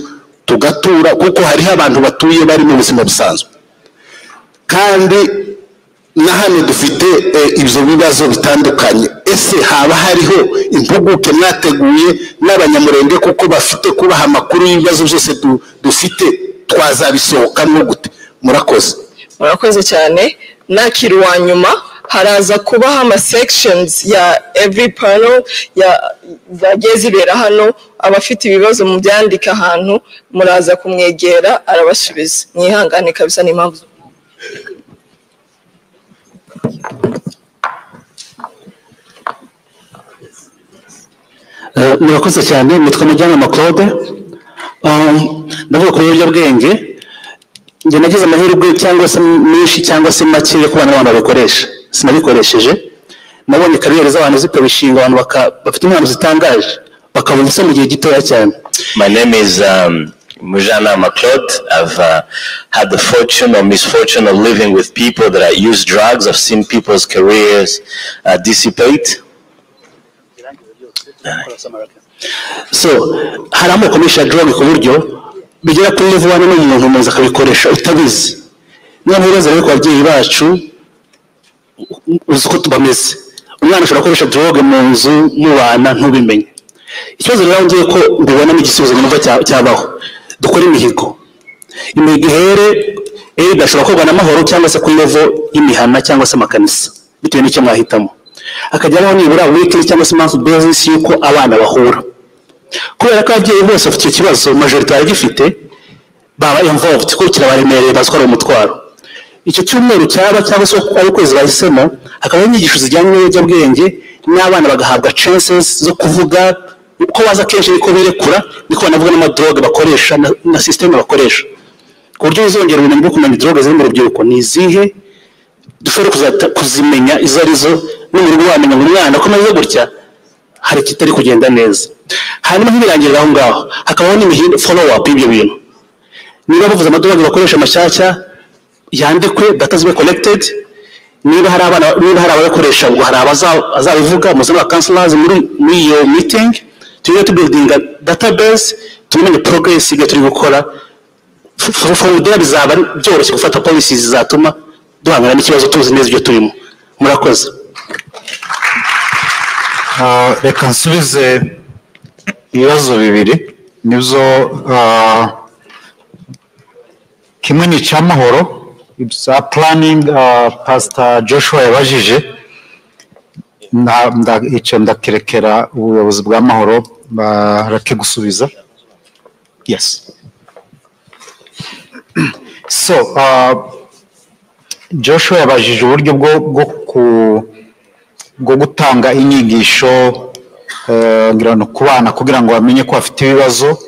tugatura, kuko hariho abantu batuye bari mu buzima busanzwe, kandi na hano dufite ibyo bibazo bitandukanye. Ese haba hariho impuguke mwateguye n'abanyamurenge kuko bafite kubaha amakuru y'ibibazo byose dufite twazabisohokamo gute? Murakoze. Murakoze cyane. Nakiri wa nyuma haraza kubaho ama sections ya every panel zagiye zibera hano. Abafite ibibazo mu byandika ahantu muraza kumwegera arabasubiza. Mwihangane kabisa n'impamvu. Murakoze cyane. Nitwa Mujyanama Claude. Ndavuga ku biyobyabwenge. Njye nagize amahirwe cyangwa se menshi cyangwa se make yo kubana n'abantu babikoresha. Sinabikoresheje. Nabonye kariyeri z'abantu zikabishinga abantu bafite impano zitangaje bakabona mu gihe gitoya cyane. My name is Mujyanama Claude. I've had the fortune or misfortune of living with people that use drugs. I've seen people's careers dissipate. So hari amoko menshi ya drug ku buryo bigera kuri level 1 n'umuntu muza akabikoresha utabizi. Niyo ntibaza rero ku babyeyi bacu uzi ko tubameze. Umwana ashobora gukoresha drug mu nzu mubana ntubimenye. Ikibazo rero ngiye ko mbibona n'igisubizo numva cyabaho. Dukora imihigo. Imihigo ihere idashobora kuba n'amahoro cyangwa se kuri level y'imihana cyangwa se amakanisa. Bitewe n'icyo mwahitamo. Akajyaho nibura weekly cyangwa se monthly basis yuko abana bahura. Kubera ko ababyeyi bose bafite icyo kibazo majority gifite baba involved ko kirabaremereye bazwara umutwaro. Icyo cyumweru cyangwa se ari kwezi bahisemo hakaba inyigisho zijyanye n'ibiyobyabwenge n'abana bagahabwa chances zo kuvuga uko baza kenshi niko birekura niko banavuga n'amadroge bakoresha na system bakoresha. Ku buryo bizongera ubumenyi bwo kumenya droge ziri mu rubyiruko ni izihe dushobora kuzimenya izo arizo n'umuntu wamenya ngo umwana akomeze gutya hari kitari kugenda neza. Hanyuma nk'ibirangirira aho ngaho hakabaho n'imihindo follow up y'ibyo bintu. Niba bavuze amadroge bakoresha amashyashya yandikwe data zibe collected. Niba hari abakoresha ubwo hari azabivuga muzaba counselors muri iyo meeting to building a database tumenye progress iyo turi gukora from there bizaba byoroshye gufata policies zizatuma duhangana n'ikibazo tuzi neza ibyo turimo. Murakoze. Reka nsubize ibibazo bibiri nibyo kimwe ni cy'amahoro ibya planning Pastor Joshua yabajije ndakerekera ubuyobozi bw'amahoro barakigusubiza. Yes. So Joshua yabajije uburyo bwo gutanga inyigisho ngirano ku bana kugira ngo bamenye ko bafite ibibazo.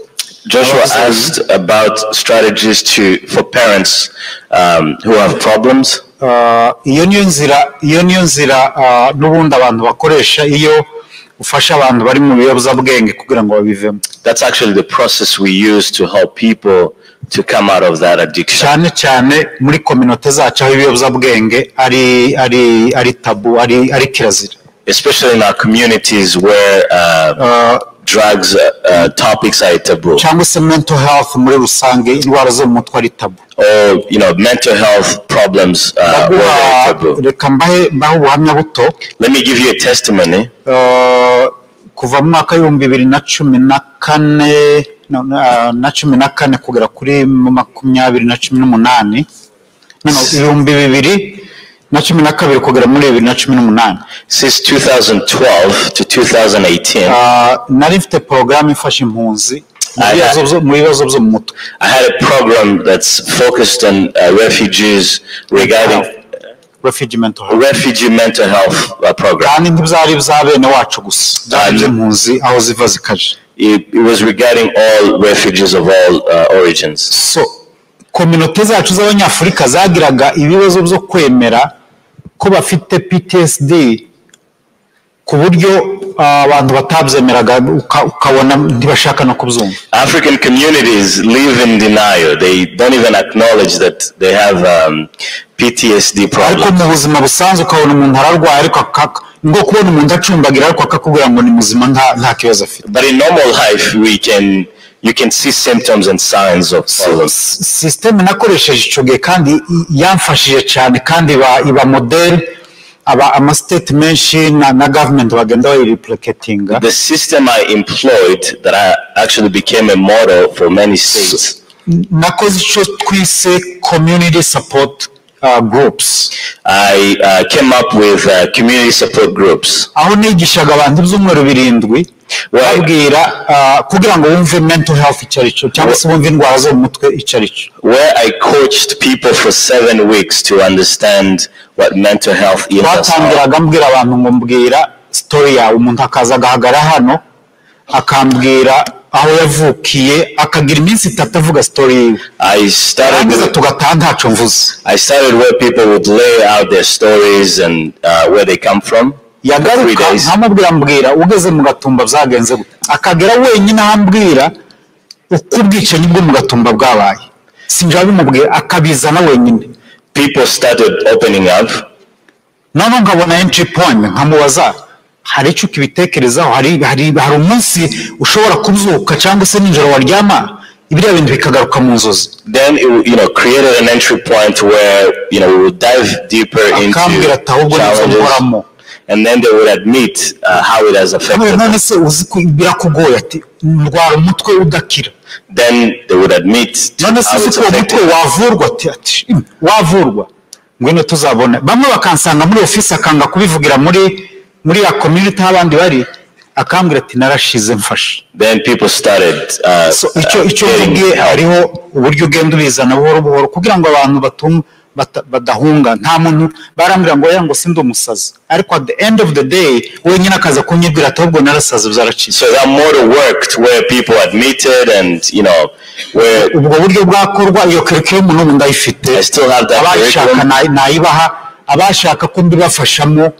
Joshua asked about strategies for parents who have problems. Iyo niyo nzira n'ubundi abantu bakoresha iyo ufasha abantu bari mu biyobyabwenge kugira ngo babivemo. That's actually the process we use to help people to come out of that addiction. cyane muri community zacu aho ibiyobyabwenge ari tabu ari kirazira. Especially in our communities where drugs topics are taboo. Cyangwa se mental health muri rusange indwara zo mu mutwe ari tabu. Or mental health problems were taboo. Reka mbahe ubuhamya buto. Let me give you a testimony. Kuva mu mwaka na 14 kugera kuri 2018 2012 kugera muri 2018. Since 2012 to 2018 nari mfite program ifasha impunzi mu bibazo byo mu mutwe. I had a program that's focused on refugees regarding refugee mental health program. Kandi ntibyari byabene wacu gusa byari impunzi aho ziva zikaje. It was regarding all refugees of all origins. So community zacu z'abanyafurika zagiraga ibibazo byo kwemera ko bafite PTSD ku buryo abantu batabyemeraga ukabona ntibashaka no kubyumva. African communities live in denial. They don't even acknowledge that they have PTSD problems. Ariko mu buzima busanzwe ukabona umuntu ararwaye ariko ngo kubona umuntu acumbagira ariko akakubwira ngo ni muzima nta kibazo afite. But in normal life you can see symptoms and signs of problems. System nakoresheje icoge kandi yamfashije cyane kandi iba model ama state mention na government bagenda replicating. The system I employed that I actually became a model for many states. nakoze icyo twise community support groups. I came up with community support groups. Aho nigishaga abantu ibyumweru 7 babwira kugira ngo bumve mental health icyo aricyo cyangwa se bumve indwara zo mu mutwe icyo aricyo. Where I coached people for 7 weeks to understand what mental health is. Twatangiraga mbwira abantu ngo mbwira story yawe, umuntu akaza agahagara hano akambwira aho yavukiye akagira iminsi 3 avuga story yiwe. I started where people would lay out their stories and where they come from. Yagaruka nkamubwira mbwira ugeze mu Gatumba byagenze gute, akagera wenyine ahambwira uko ubwicanyi bwo mu Gatumba bwabaye, sinjya bimubwira akabizana wenyine. People started opening up. None nkabona entry point nkamubaza hari icyo kibitekerezaho, hari umunsi ushobora kubyuka cyangwa se nijoro waryama ibiriya bintu bikagaruka mu nzozi. Then it, created an entry point where we would dive deeper into challenges, and then they would admit how it has affected them. Then they would admit how it's affected. Ngwino tuzabona bamwe bakansanga muri office akanga kubivugira muri ya community abandi bari akambwira ati narashize mfashe. Then people started so icyo ngiye hariho uburyo ugenda ubizana buhoro buhoro kugira ngo abantu badahunga. Nta muntu barambwira ngo yango sindi umusazi, ariko at the end of the day wenyine akaza kunyibwira ati ahubwo narasaze byaraciye. So that model worked where people admitted and where ubwo buryo bwakorwa iyo curriculum n'ubu ndayifite. I still have that curriculum. Abashaka nayibaha, abashaka ko mbibafashamo.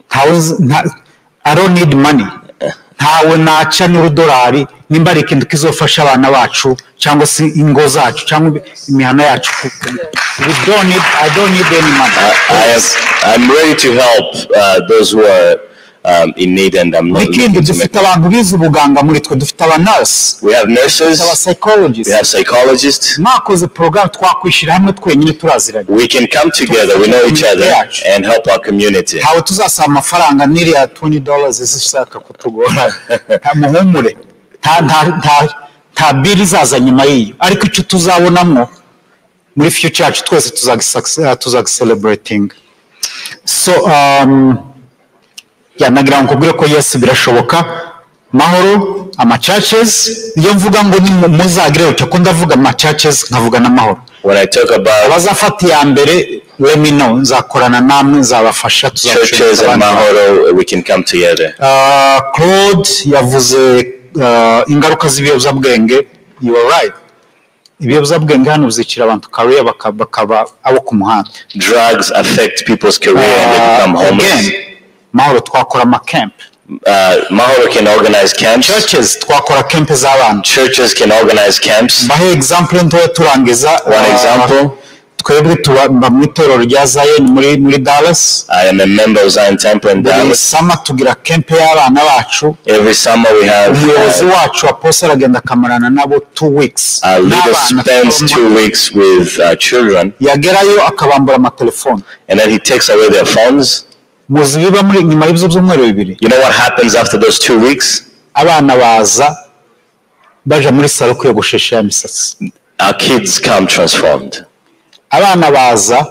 I don't need money. Ntawe naca n'urudolari nimba ari ikintu kizofasha abana bacu cyangwa se ingo zacu cyangwa imihana yacu. I don't need any money. I'm ready to help those who are in need, and I'm not looking to make abantu bize ubuganga muri twe dufite aba nurse. We have nurses. We have psychologists. We have psychologists. Makoze program twakwishira hamwe twenyine turaziranye. We can come together, we know each other and help our community. Hawe tuzasaba amafaranga niriya $20 zishaka kutugora. Muhumure. Nta biri zaza nyuma yiyo, ariko icyo tuzabonamo muri future yacu twese tuzagcelebrating. So nagira ngo kubwire ko yes birashoboka. Mahoro ama churches iyo mvuga ngo ni muzagire cyo ko ndavuga ama churches nkavuga na mahoro. When I talk about bazafati ya mbere let me know, nzakorana namwe nzabafasha churches and mahoro, we can come together. Claude yavuze ingaruka z'ibiyobyabwenge. You are right. Ibiyobyabwenge hano bizicira abantu career bakaba abo ku muhanda. Drugs affect people's career and they become homeless. Mahoro twakora ama camp. Mahoro can organize camps. Churches twakora camp z'abana. Churches can organize camps. Bahe example nto turangiza. One example. Twebwe tuba mu itorero rya Zion muri Dallas. I am a member of Zion Temple in Dallas. Sama tugira camp y'abana bacu. Every summer we have umuyobozi wacu apostle agenda kamarana nabo 2 weeks. Leader spends 2 weeks with children. Yagerayo akabambura amatelefone. And then he takes away their phones. Muzi biba muri nyuma y'ibyo byumweru 2. You know what happens after those 2 weeks? Abana baza baje muri salo kwiyogoshesha imisatsi. Our kids come transformed. Abana baza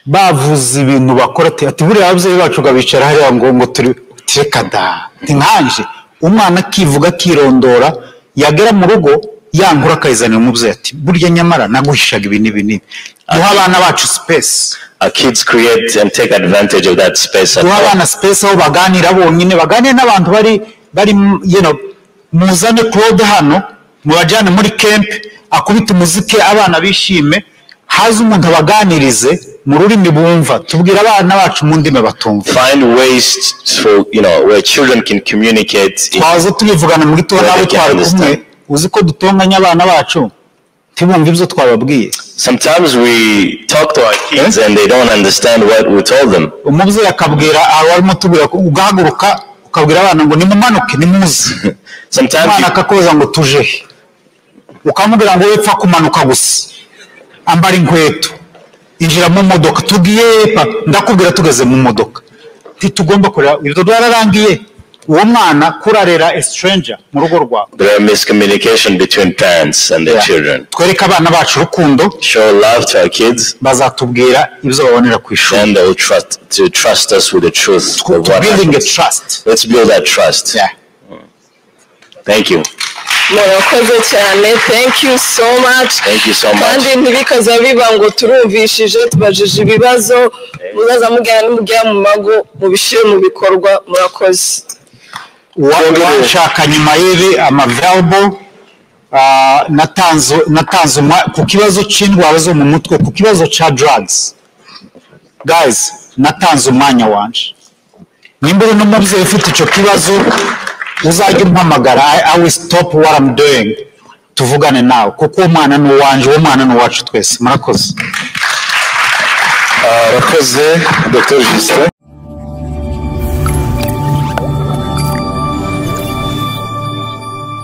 bavuze ibintu bakora ati buri ababyeyi bacu gabicara hariya ngo turi tekada nkanje umwana kivuga kirondora yagera mu rugo yankura kayizana umubyeyi ati burya nyamara naguhishaga ibintu duha abana bacu space. Our kids create and take advantage of that space. Duha abana space aho baganira bonyine baganira n'abantu bari muzane Claude hano mubajyane muri camp akubita umuziki abana bishime haza umuntu abaganirize mu rurimi bumva tubwira abana bacu mu ndimi batumva. Find ways for where children can communicate. Twaza tubivugana mu gitondo nabo twari uzi ko dutonganya abana bacu tibumva ibyo twababwiye. Sometimes we talk to our kids and they don't understand what we told them. Umubyeyi akabwira abarimo tubwira ugahaguruka ukabwira abana ngo nimumanuke nimuzi. Sometimes abana akakoza ngo tuje ukamubwira ngo wepfa kumanuka gusa ambara inkweto injira mu modoka tugiye ndakubwira tugeze mu modoka tugomba kureba ibyo twararangiye uwo mwana kurarera a stranger mu rugo rwawe. There are miscommunication between parents and their children. Twereka abana bacu urukundo. Show love to our kids. Bazatubwira ibyo babonera ku ishuri. And they will trust us with the truth of what building a trust. Let's build that trust. Yeah. Thank you. Murakoze cyane. Thank you so much. Thank you so much. Kandi ntibikaza biba ngo turumvishije tubajije ibibazo muzaza mugana n'umujya mu mago mubishire mu bikorwa. Murakoze. Washaka nyuma y'ibi available natanze ku kibazo cy'indwara zo mu mutwe, ku kibazo cya drugs. Guys, natanze umwanya wanje. Nimba uri n'umubyeyi ufite icyo kibazo uzajya umpamagara. I will stop what I'm doing tuvugane nawe kuko umwana ni uwanje, uwo mwana ni uwacu twese. Murakoze. Rakoze Dr. Justin.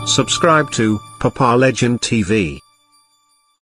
Subscribe to Papa Legend TV.